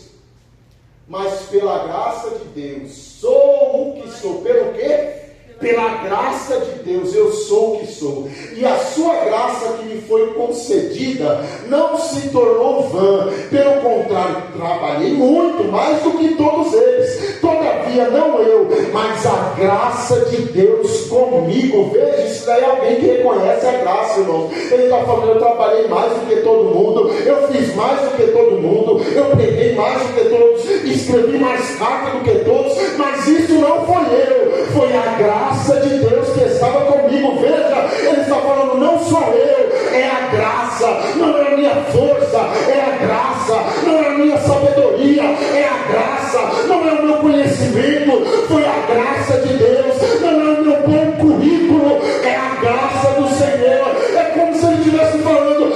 Mas pela graça de Deus, sou o que sou. Pelo quê? Pela graça de Deus, eu sou o que sou. E a sua graça que me foi concedida não se tornou vã. Pelo contrário, trabalhei muito, mais do que todos eles. Todavia, não eu, mas a graça de Deus comigo. Veja, isso daí é alguém que reconhece a graça, irmão. Ele está falando, eu trabalhei mais do que todo mundo, eu fiz mais do que todo mundo, eu preguei mais do que todos, escrevi mais cartas do que todos, mas isso não foi eu, foi a graça de Deus que estava comigo. Veja, ele está falando, não sou eu, é a graça, não é a minha força, é a graça, não é a minha sabedoria, é a graça, não é o meu conhecimento, foi a graça de Deus, não é o meu bom currículo, é a graça do Senhor. É como se ele estivesse falando,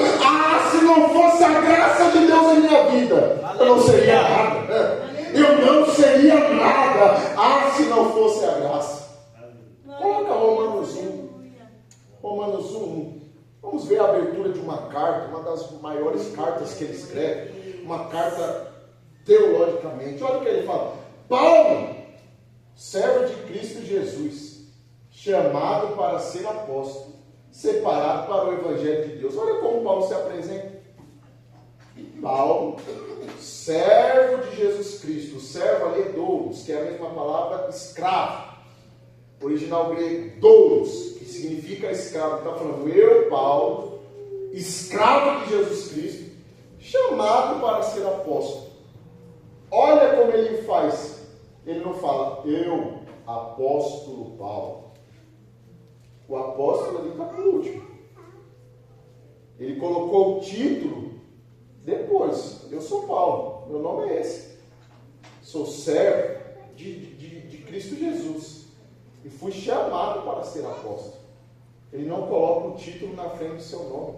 se não fosse a graça de Deus em minha vida, eu não seria nada, eu não seria nada, se não fosse a graça. Coloca Romanos 1. Romanos 1. Vamos ver a abertura de uma carta, uma das maiores cartas que ele escreve. Uma carta teologicamente. Olha o que ele fala. Paulo, servo de Cristo Jesus, chamado para ser apóstolo, separado para o Evangelho de Deus. Olha como Paulo se apresenta. Paulo, servo de Jesus Cristo. O servo ali é doulos, que é a mesma palavra escravo. Original grego, doulos, que significa escravo. Está falando, eu, Paulo, escravo de Jesus Cristo, chamado para ser apóstolo. Olha como ele faz. Ele não fala, eu, apóstolo Paulo. O apóstolo ali está por último. Ele colocou o título depois. Eu sou Paulo, meu nome é esse. Sou servo de Cristo Jesus. E fui chamado para ser apóstolo. Ele não coloca o título na frente do seu nome.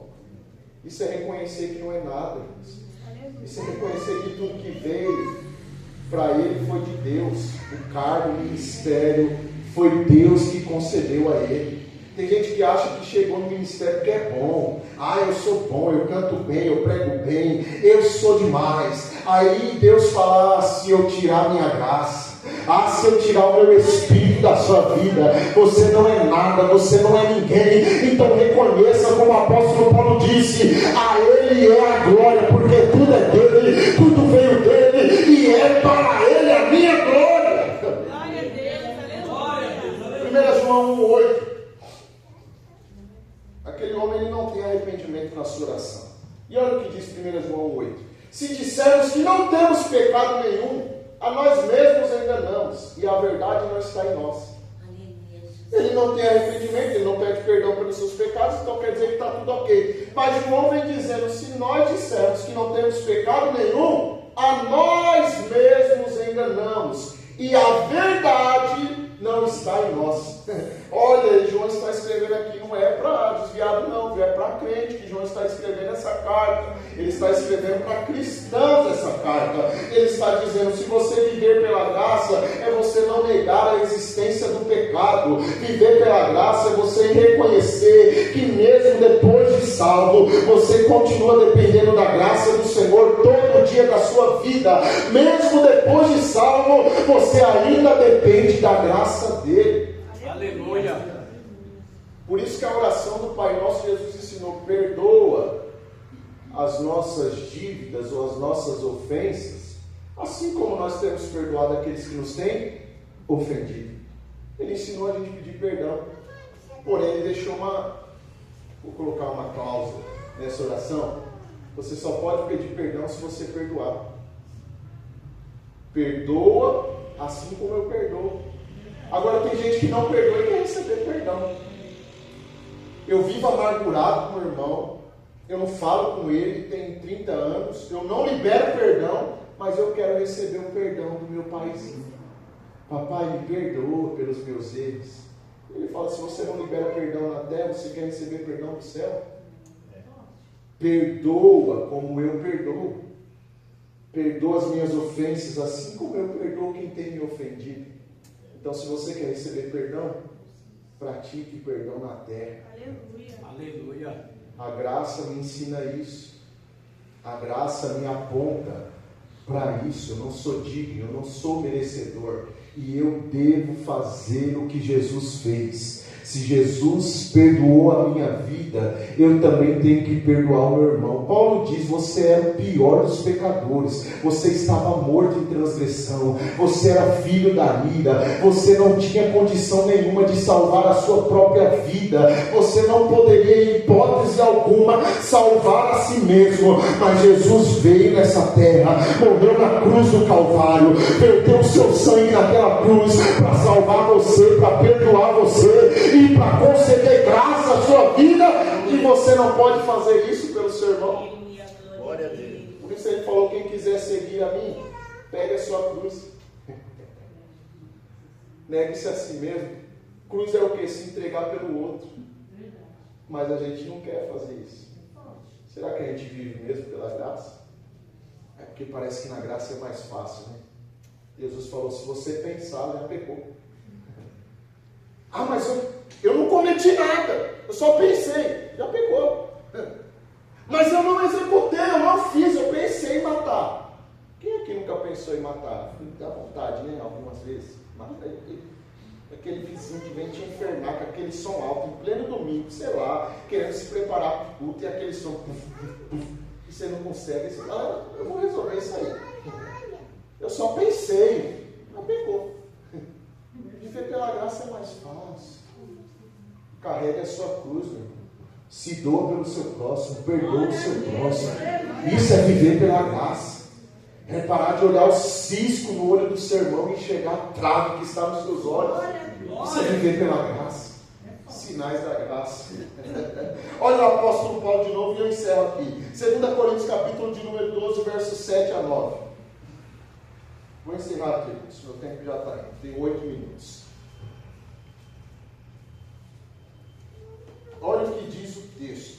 Isso é reconhecer que não é nada. Isso é reconhecer que tudo que veio para ele foi de Deus. O cargo, o ministério, foi Deus que concedeu a ele. Tem gente que acha que chegou no ministério porque é bom. Ah, eu sou bom, eu canto bem, eu prego bem, eu sou demais. Aí Deus fala, se eu tirar minha graça, se eu tirar o meu espírito da sua vida, você não é nada, você não é ninguém. Então reconheça, como o apóstolo Paulo disse, a Ele é a glória, porque tudo é dele, tudo veio dele, e é para Ele a minha glória. Glória a Deus, 1 João 1,8. Aquele homem, ele não tem arrependimento na sua oração. E olha o que diz 1 João 1,8. Se dissermos que não temos pecado nenhum, a nós mesmos enganamos, e a verdade não está em nós. Ele não tem arrependimento, ele não pede perdão pelos seus pecados, então quer dizer que está tudo ok. Mas João vem dizendo, se nós dissermos que não temos pecado nenhum, a nós mesmos enganamos, e a verdade não está em nós. Olha, João está escrevendo aqui, não é para desviado não, é para crente que João está escrevendo essa carta. Ele está escrevendo para cristãos essa carta. Ele está dizendo, se você viver pela graça, é você não negar a existência do pecado. Viver pela graça é você reconhecer que mesmo depois de salvo, você continua dependendo da graça do Senhor todo dia da sua vida. Mesmo depois de salvo, você ainda depende da graça dele. Aleluia. Por isso que a oração do Pai Nosso, Jesus ensinou, perdoa as nossas dívidas ou as nossas ofensas, assim como nós temos perdoado aqueles que nos têm ofendido. Ele ensinou a gente pedir perdão, porém ele deixou vou colocar uma cláusula nessa oração, você só pode pedir perdão se você perdoar. Perdoa assim como eu perdoo. Agora tem gente que não perdoa e quer receber perdão. Eu vivo amargurado com o meu irmão, eu não falo com ele, tem 30 anos, eu não libero perdão, mas eu quero receber o perdão do meu paizinho. Papai, me perdoa pelos meus erros. Ele fala, se você não libera perdão na terra, você quer receber perdão do céu? Perdoa como eu perdoo. Perdoa as minhas ofensas, assim como eu perdoo quem tem me ofendido. Então, se você quer receber perdão, pratique perdão na terra. aleluia. Aleluia. A graça me ensina isso. A graça me aponta para isso. Eu não sou digno, eu não sou merecedor. E eu devo fazer o que Jesus fez. Se Jesus perdoou a minha vida, eu também tenho que perdoar o meu irmão. Paulo diz, você era o pior dos pecadores, você estava morto em transgressão, você era filho da ira, você não tinha condição nenhuma de salvar a sua própria vida, você não poderia em hipótese alguma salvar a si mesmo, mas Jesus veio nessa terra, morreu na cruz do Calvário, verteu o seu sangue naquela cruz para salvar você, para perdoar você e para conceder graça à sua vida, e você não pode fazer isso pelo seu irmão. Glória a Deus. Por isso ele falou, quem quiser seguir a mim, pegue a sua cruz. Negue-se a si mesmo. Cruz é o que? Se entregar pelo outro. Mas a gente não quer fazer isso. Será que a gente vive mesmo pela graça? É porque parece que na graça é mais fácil, né? Jesus falou, se você pensar, já pecou. Ah, mas eu não cometi nada, eu só pensei, já pegou. Mas eu não executei, eu não fiz, eu pensei em matar. Quem aqui nunca pensou em matar? Dá vontade, né? Algumas vezes. Aquele vizinho que vem te enfermar com aquele som alto, em pleno domingo, sei lá, querendo se preparar para o culto, e aquele som, e você não consegue, você fala, eu vou resolver isso aí. Eu só pensei, mas pegou. Viver pela graça é mais fácil. Carregue a sua cruz, meu irmão. Se doa pelo seu próximo, perdoa o seu próximo. Isso é viver pela graça. É parar de olhar o cisco no olho do seu irmão e enxergar a trave que está nos seus olhos. Isso é viver pela graça. Sinais da graça. Olha o apóstolo Paulo de novo e eu encerro aqui. 2 Coríntios capítulo de número 12, versos 7 a 9. Vou encerrar aqui, o meu tempo já está indo. Tem 8 minutos. Olha o que diz o texto.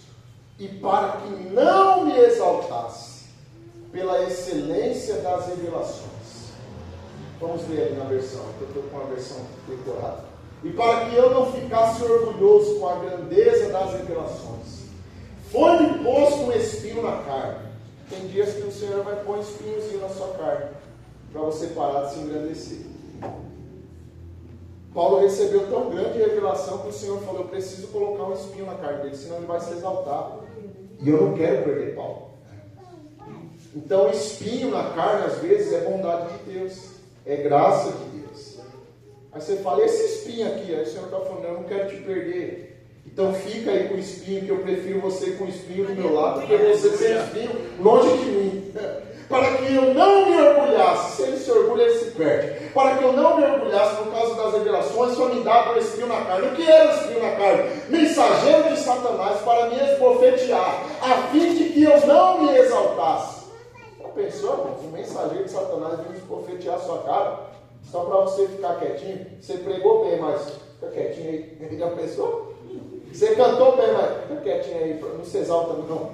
E para que não me exaltasse pela excelência das revelações. Vamos ler ali na versão, eu estou com a versão decorada. e para que eu não ficasse orgulhoso com a grandeza das revelações, foi-me posto um espinho na carne. Tem dias que o Senhor vai pôr um espinhozinho na sua carne, para você parar de se engrandecer. Paulo recebeu tão grande revelação que o Senhor falou: eu preciso colocar um espinho na carne dele, senão ele vai se exaltar. E eu não quero perder Paulo. Então, espinho na carne, às vezes, é bondade de Deus, é graça de Deus. Aí você fala: esse espinho aqui, aí o Senhor está falando: eu não quero te perder. Então fica aí com o espinho, que eu prefiro você com o espinho do meu lado, do que você sem espinho longe de mim. Para que eu não me orgulhasse. Se ele se orgulha, ele se perde. Para que eu não me orgulhasse por causa das revelações, foi me dado um espinho na carne. O que era o espinho na carne? Mensageiro de Satanás para me esbofetear, a fim de que eu não me exaltasse. Já pensou, irmãos? Um mensageiro de Satanás vindo esbofetear a sua cara, só para você ficar quietinho? Você pregou bem, mas fica quietinho aí. Já pensou? Você cantou bem, mas fica quietinho aí, não se exalta não.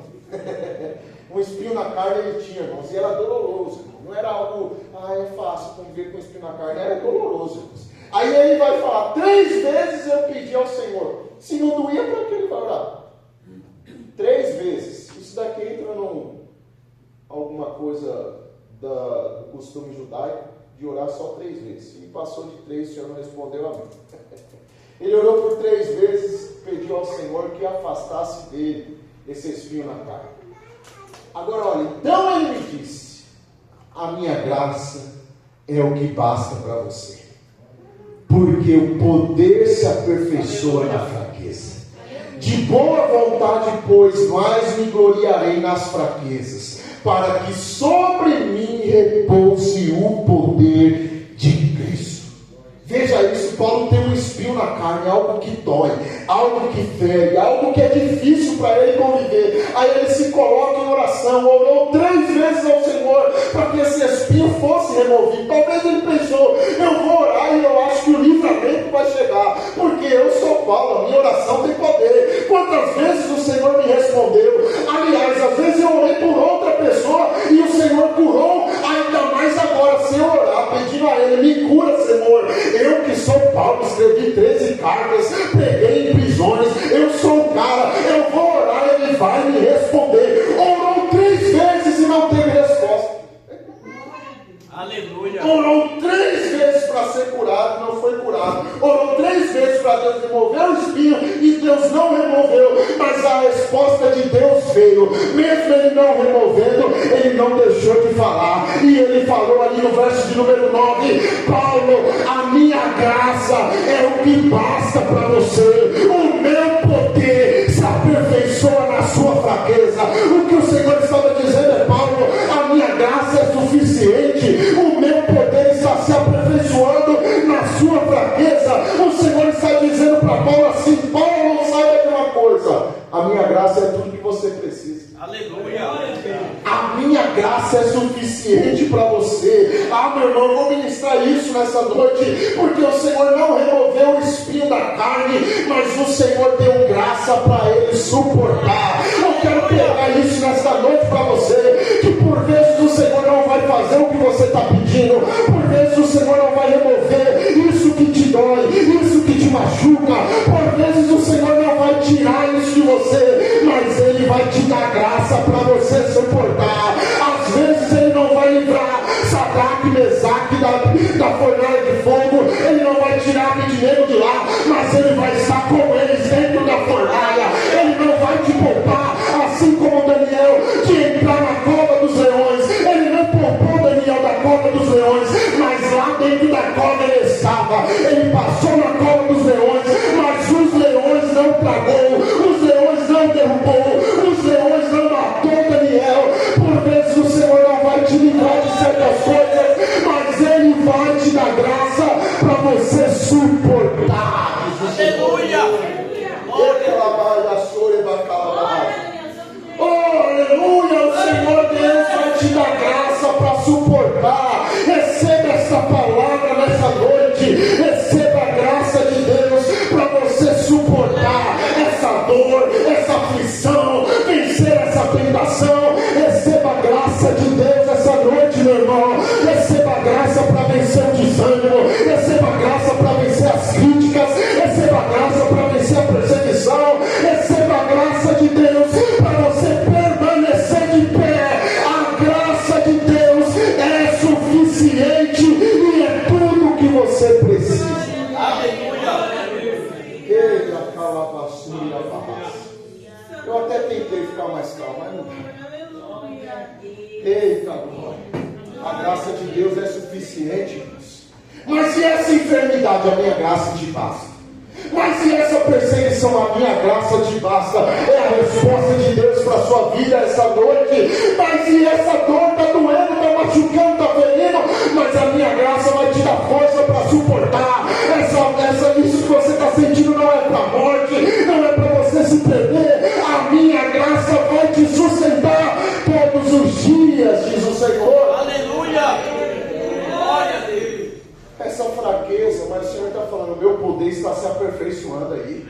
Um espinho na carne ele tinha, irmãos, e era doloroso, irmão. Não era algo, é fácil conviver com espinho na carne, era doloroso, irmãos. Aí ele vai falar: 3 vezes eu pedi ao Senhor. Se não doía, para que ele vai orar? 3 vezes. Isso daqui entra alguma coisa do costume judaico de orar só 3 vezes. E passou de 3, o Senhor não respondeu a mim. Ele orou por 3 vezes, pediu ao Senhor que afastasse dele esse espinho na carne. Agora olha, então ele me disse: a minha graça é o que basta para você, porque o poder se aperfeiçoa na fraqueza. De boa vontade, pois, mais me gloriarei nas fraquezas, para que sobre mim repouse o poder de Cristo. Veja isso, Paulo tem um espinho na carne, algo que dói, algo que fere, algo que é difícil para ele conviver. Aí ele se coloca em oração, orou 3 vezes ao Senhor para que esse espinho fosse removido. Talvez ele pensou: eu vou orar e eu acho que o livramento vai chegar, porque eu sou Paulo, a minha oração tem poder. Quantas vezes o Senhor me respondeu? Aliás, às vezes eu orei por outra pessoa e o Senhor curou, ainda mais agora, sem orar, pedindo a Ele: me cura, Senhor. Eu que sou Paulo, escrevi 13 cartas, preguei em prisões, eu sou o cara, eu vou orar e ele vai me responder. Orou 3 vezes e não teve resposta. Aleluia. Orou 3 vezes para ser curado, não foi curado. Orou 3 vezes para Deus remover o espinho e Deus não removeu. Mas a resposta de Deus veio. Mesmo ele não removendo, ele não deixou de falar. E ele falou ali no verso de número 9: Paulo, a minha graça é o que basta para você. O meu poder se aperfeiçoa na sua fraqueza. O que o Senhor estava dizendo é: Paulo, a minha graça é suficiente. O meu poder está se aperfeiçoando na sua fraqueza. O Senhor está dizendo para Paulo assim: Paulo, saiba de uma coisa: a minha graça é tudo que você precisa. Aleluia. A minha graça é suficiente para você. Meu irmão, eu vou ministrar isso nessa noite, porque o Senhor não removeu o espinho da carne, mas o Senhor deu graça para ele suportar. Eu quero pegar isso nessa noite para você, que por vezes o Senhor não vai fazer o que você está pedindo, por vezes o Senhor não vai remover isso que te dói, isso que te machuca, por vezes o Senhor não vai tirar isso de você, mas Ele vai te dar graça para você suportar. Às vezes Ele não vai livrar Sadraque, Mesaque da fornalha de fogo, Ele não vai tirar Abednego de lá, mas Ele vai estar com eles dentro da fornalha. Ele não vai te poupar, assim como Daniel, de entrar na cova dos leões. Ele não poupou Daniel da cova dos leões, mas lá dentro da cova ele estava. Ele passou na cova dos leões, mas os leões não tragou, os leões não derrubou, os leões não matou Daniel. Por vezes o Senhor não vai te livrar de certas coisas, mas Ele vai te dar graça para você suportar. Aleluia. Oh, aleluia, o Senhor Deus vai te dar graça para suportar. Receba essa palavra nessa noite, receba a graça de Deus para você suportar essa dor, essa aflição, vencer essa tentação. Receba a graça de Deus essa noite, meu irmão. Receba a graça para vencer o desânimo, receba a graça para vencer as críticas, alabassura, alabassura. Eu até tentei ficar mais calmo, mas não dá. Eita glória. A graça de Deus é suficiente, irmãos. Mas se essa enfermidade, a minha graça te basta. Mas se essa perseguição, a minha graça te basta. É a resposta de Deus para a sua vida essa noite. Mas se essa dor está doendo, está machucando, está ferindo, mas a minha graça vai te dar força para suportar. Isso que você está sentindo não é para a morte, não é para você se perder. A minha graça vai te sustentar todos os dias, diz o Senhor. Aleluia! Glória a Deus! Essa fraqueza, mas o Senhor está falando, meu poder está se aperfeiçoando aí.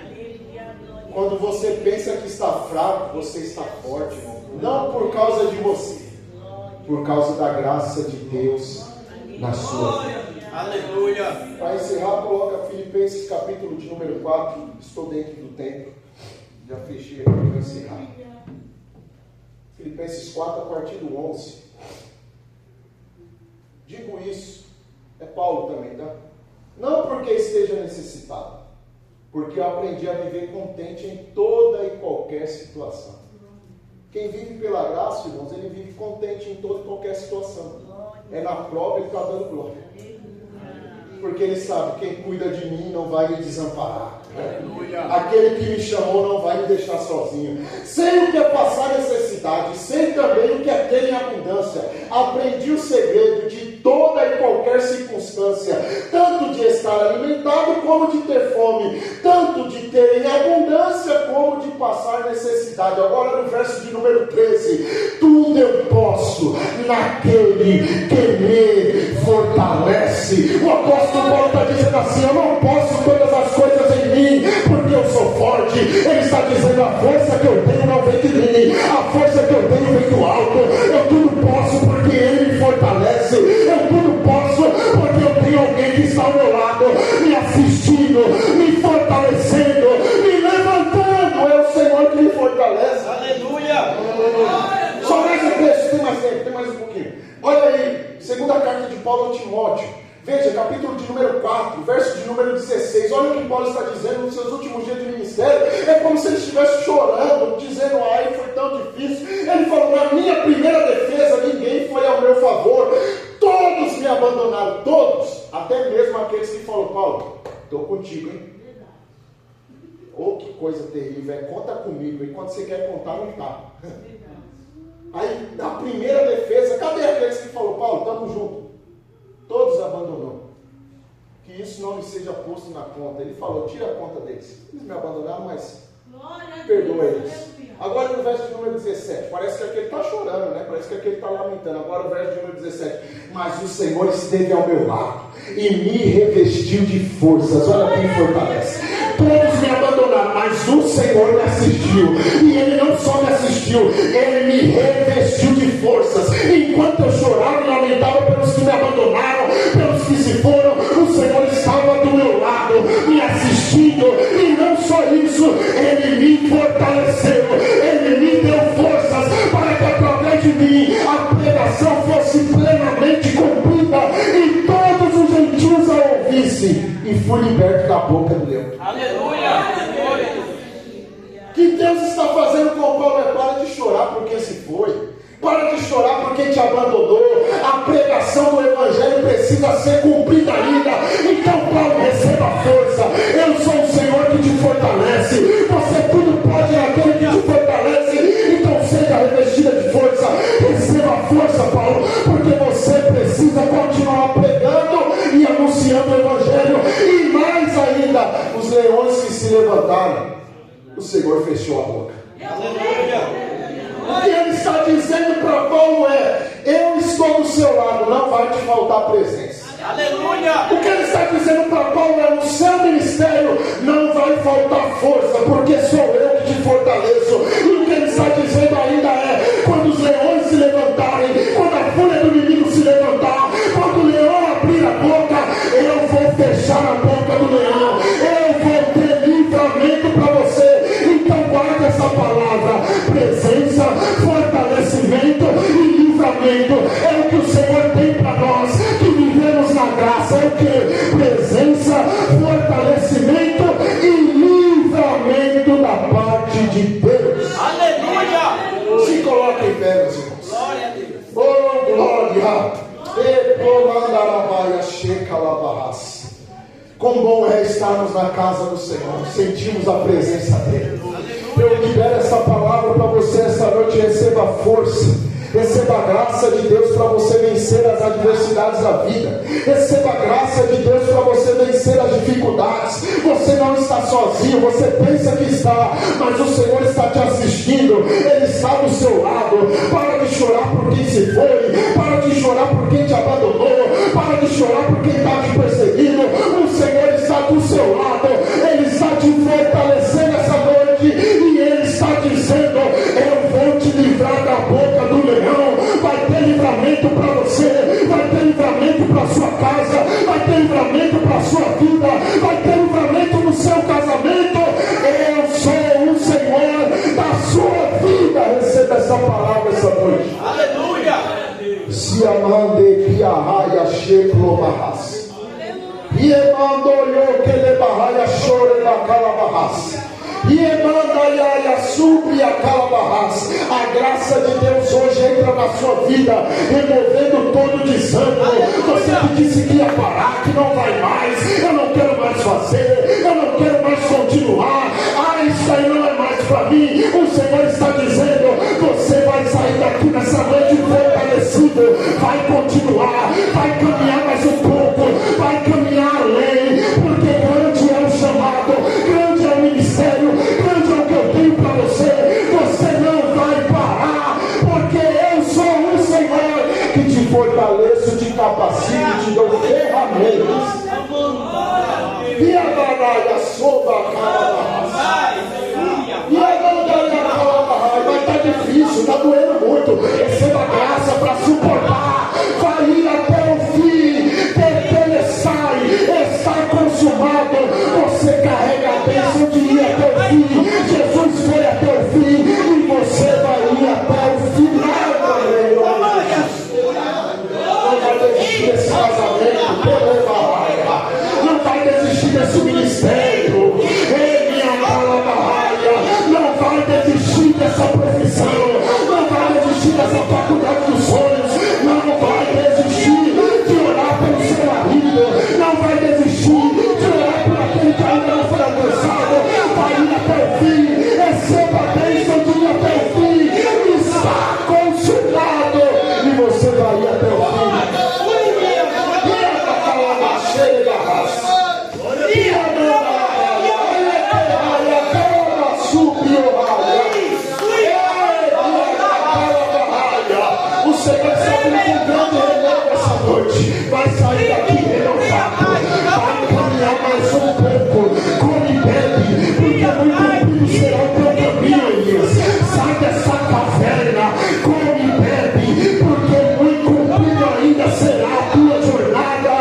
Quando você pensa que está fraco, você está forte, irmão. Não por causa de você, por causa da graça de Deus na sua vida. Aleluia! Para encerrar, coloca Filipenses capítulo de número 4. Estou dentro do tempo. Já fechei aqui para encerrar. Filipenses 4, a partir do 11. Digo isso, é Paulo também, tá? Não porque esteja necessitado, porque eu aprendi a viver contente em toda e qualquer situação. Quem vive pela graça, irmãos, ele vive contente em toda e qualquer situação. É na prova ele está dando glória. Porque ele sabe, quem cuida de mim não vai me desamparar. Aleluia. Aquele que me chamou não vai me deixar sozinho. Sei o que é passar necessidade, sei também o que é ter em abundância. Aprendi o segredo de toda e qualquer circunstância, tanto de estar alimentado como de ter fome, tanto de ter em abundância como de passar necessidade. Agora no verso de número 13, tudo eu posso naquele que me fortalece. O apóstolo Paulo está dizendo assim, eu não posso todas as coisas em mim, porque eu sou forte. Ele está dizendo, a força que eu tenho não vem de mim, a força que eu tenho vem do alto. Eu tudo posso porque Ele me fortalece. Eu tudo posso porque eu tenho alguém que está ao meu lado, me assistindo, me fortalecendo, me levantando. É o Senhor que me fortalece. Aleluia! Só mais um texto, tem mais um pouquinho. Olha aí, segunda carta de Paulo a Timóteo. Veja, capítulo de número 4, verso de número 16. Olha o que Paulo está dizendo nos seus últimos dias de ministério. É como se ele estivesse chorando, dizendo, ai, foi tão difícil. Ele falou, na minha primeira defesa, ninguém foi ao meu favor. Todos me abandonaram, todos. Até mesmo aqueles que falaram, Paulo, estou contigo, hein? Oh, que coisa terrível, conta comigo. E quando você quer contar, não está. Aí, na primeira defesa, cadê aqueles que falaram, Paulo, estamos juntos? Todos abandonou. Que isso não me seja posto na conta. Ele falou, tira a conta deles. Eles me abandonaram, mas perdoa eles. Agora no verso de número 17. Parece que aquele está chorando, né? Parece que aquele está lamentando. Agora o verso de número 17. Mas o Senhor esteve ao meu lado e me revestiu de forças. Olha quem fortalece. Todos me abandonaram, mas o Senhor me assistiu. E Ele não só me assistiu, Ele me revestiu de forças. Enquanto eu chorava e lamentava pelos que me abandonaram, pelos que se foram, o Senhor estava do meu lado, me assistindo. E não só isso, Ele me fortaleceu, Ele me deu forças para que através de mim a pregação fosse plenamente cumprida e todos os gentios a ouvissem. E fui liberto da boca do leão. Aleluia! Que Deus está fazendo com o Paulo é para de chorar porque se foi. Para de chorar porque te abandonou. A pregação do Evangelho precisa ser cumprida ainda. Então, Paulo, receba força. Eu sou o Senhor que te fortalece. Você tudo pode naquele que te fortalece. Então, seja revestida de força. Receba força, Paulo, porque você precisa continuar pregando e anunciando o Evangelho. E mais ainda, os leões que se levantaram, o Senhor fechou a boca. Aleluia! O que ele está dizendo para Paulo é, eu estou do seu lado, não vai te faltar presença. Aleluia! O que ele está dizendo para Paulo é, no seu ministério não vai faltar força, porque sou eu que te fortaleço. E o que ele está dizendo ainda é, quando os leões se levantarem, quando a fúria do inimigo se levantar, quando o leão abrir a boca, eu vou fechar a boca do leão. Eu vou ter livramento para você. Então guarde essa palavra, presença, fortalecimento e livramento. É o que o Senhor tem para nós que vivemos na graça. É o que? Presença, fortalecimento e livramento. Quão bom é estarmos na casa do Senhor, sentimos a presença dEle. Eu libero essa palavra para você esta noite. Receba força, receba a graça de Deus para você vencer as adversidades da vida. Receba a graça de Deus para você vencer as dificuldades. Você não está sozinho, você pensa que está, mas o Senhor está te assistindo, Ele está do seu lado. Para de chorar por quem se foi, para de chorar por quem te abandonou, para de chorar por quem está te perseguindo. O Senhor está do seu lado, Ele está te fortalecendo essa noite, e Ele está dizendo: eu vou te livrar da boca do leão. Vai ter livramento para você, vai ter livramento para sua casa, vai ter livramento para sua vida, vai ter livramento no seu casamento. Eu sou o Senhor da sua vida. Receba essa palavra essa noite. Aleluia. Se amande que arraia sheklomarras. E emando eu que le barraia chore na calabarras. E emanda iaia subi a calabarras. A graça de Deus hoje entra na sua vida, removendo todo desânimo. Você que disse que ia parar, que não vai mais, eu não quero mais fazer, eu não quero mais continuar. Isso aí não é mais para mim. O Senhor está dizendo: você vai sair daqui nessa noite fortalecido, vai continuar, vai caminhar mais um pouco, vai caminhar além, porque grande é o chamado, grande é o ministério, grande é o que eu tenho para você. Você não vai parar, porque eu sou o Senhor que te fortaleço, te capacito, te dou ferramentas. E a baralha soba a cara. E agora vai estar difícil, está doendo muito. Receba graça para suportar. Vai ir até o fim. Tetelesai, está consumado. Você carrega a bênção de ir até o fim. Jesus foi até o fim e você vai ir até o final. Não vai desistir desse casamento, não vai desistir desse ministério. Não vai desistir dessa profissão, não vai desistir dessa faculdade dos sonhos, não vai desistir de orar pelo seu marido, não vai desistir de orar por aquele que ainda não foi alcançado. Vai ir até o fim, receba a bênção de ir até o fim. Está consumado e você vai ir até o fim. O Senhor está com grande renovo essa noite. Vai sair daqui renovado, vai caminhar mais um pouco, come e bebe, porque muito comprido será o teu caminho, Elias. Sai dessa caverna, come e bebe, porque muito comprido ainda será a tua jornada.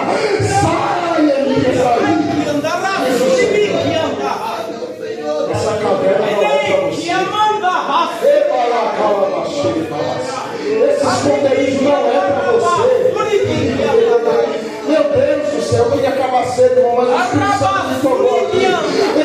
Sai, Elias, aí. Essa caverna não é para você. Esse esconderijo não é para você. Meu Deus do céu, eu queria acabar cedo, mas o Espírito Santo me tocou aqui.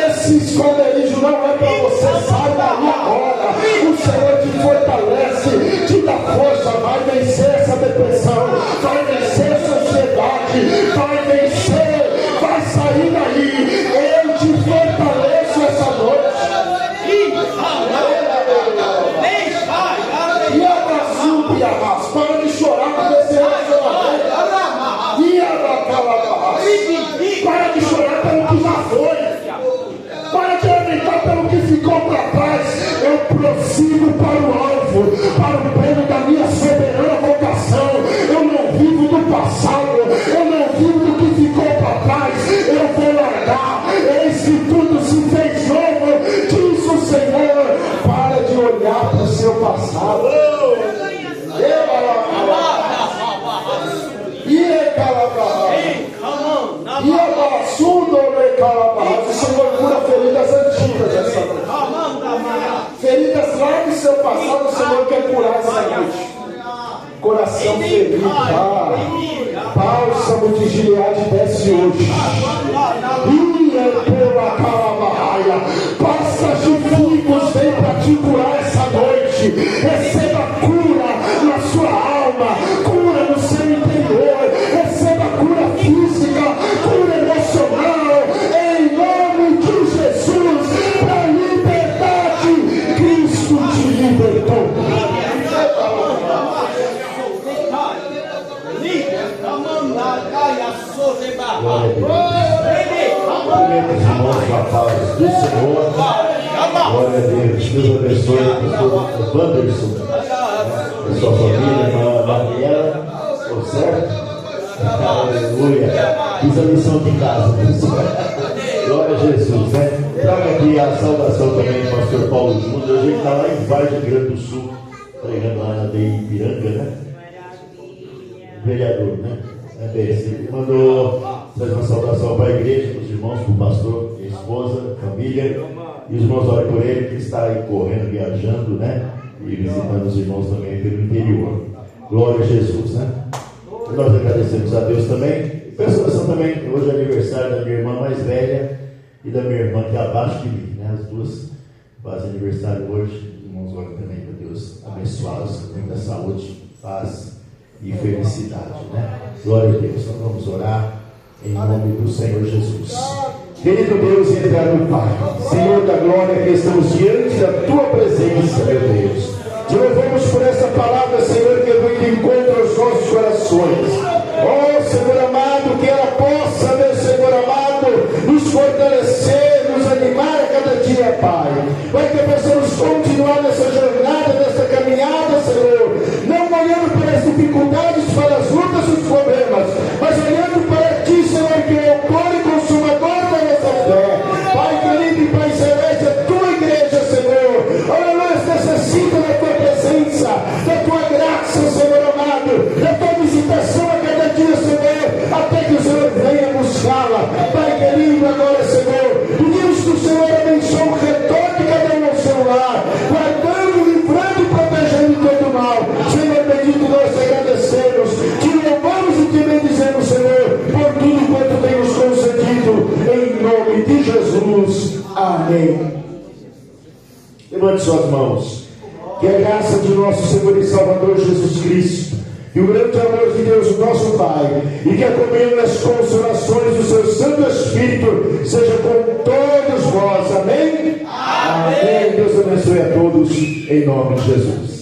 Esse esconderijo não é para você. Sai daí agora. O Senhor te fortalece, te dá força. Vai vencer essa depressão, vai vencer essa ansiedade, vai vencer, vai sair daí. Eu te fortaleço essa noite. Para de chorar por esse relacionamento. Para de chorar pelo que já foi. Para de lamentar pelo que ficou para trás. Eu prossigo para o alvo, para o prêmio da minha soberana vocação. Eu não vivo do passado, eu não vivo do que ficou para trás. Eu vou largar. Eis que tudo se fez novo, diz o Senhor. Para de olhar para o seu passado. O Senhor cura feridas antigas essa noite. Feridas lá do seu passado, o Senhor quer curar essa noite. Coração ferido, bálsamo de Gileade desce hoje. Pastas de figos vem para te curar essa noite. Receba cura na sua alma, cura no seu interior. Receba cura física, cura emocional. paz do Senhor. Glória a Deus. Deus abençoe o pastor Wanderson, a sua família, a Gabriela, estou certo? Aleluia. Fiz a lição de casa. Glória a Jesus, né? Traga aqui a saudação também do pastor Paulo Júnior. Hoje ele está lá em Vargem Grande do Sul, pregando lá na DI Ipiranga, né? Vereador, né? É bem, ele mandou fazer uma saudação para a igreja, para os irmãos, para o pastor, a esposa, a família, e os irmãos olhem por ele, que está aí correndo, viajando, né? E visitando os irmãos também pelo interior. Glória a Jesus, né? E nós agradecemos a Deus também. Peço oração também, hoje é aniversário da minha irmã mais velha e da minha irmã que é abaixo de mim, né? As duas fazem aniversário hoje. Os irmãos olhem também para Deus abençoá-los, com muita saúde, paz e felicidade, né? Glória a Deus. Então vamos orar em nome do Senhor Jesus. Querido Deus e eterno Pai, Senhor da glória, que estamos diante da Tua presença, meu Deus. Te louvamos por essa palavra, Senhor, que vem de encontro aos nossos corações. Oh, Senhor amado, que ela possa, meu Senhor amado, nos fortalecer, nos animar a cada dia, Pai. Pai, que possamos continuar nessa jornada, nessa caminhada, Senhor, não olhando para as dificuldades, para as lutas e os problemas, mas olhando para Ti, Senhor, que é o autor e consumador da nossa fé. Pai querido e Pai celeste, a Tua igreja, Senhor, aleluia, necessita da Tua presença, da Tua graça, Senhor amado, da Tua visitação a cada dia, Senhor, até que o Senhor venha buscá-la. Pai querido, agora, Senhor, pedimos que o Senhor abençoe o retorno de cada um ao seu lar, guardando, livrando e protegendo de todo mal. Senhor bendito, nós te agradecemos, te louvamos e te bendizemos, Senhor, por tudo quanto tem nos concedido, em nome de Jesus. Amém. Levante suas mãos. Que a graça de nosso Senhor e Salvador Jesus Cristo e o grande amor de Deus, o nosso Pai, e que a comunhão das consolações do seu Santo Espírito seja com todos vós. Amém? Amém. Deus abençoe a todos, em nome de Jesus.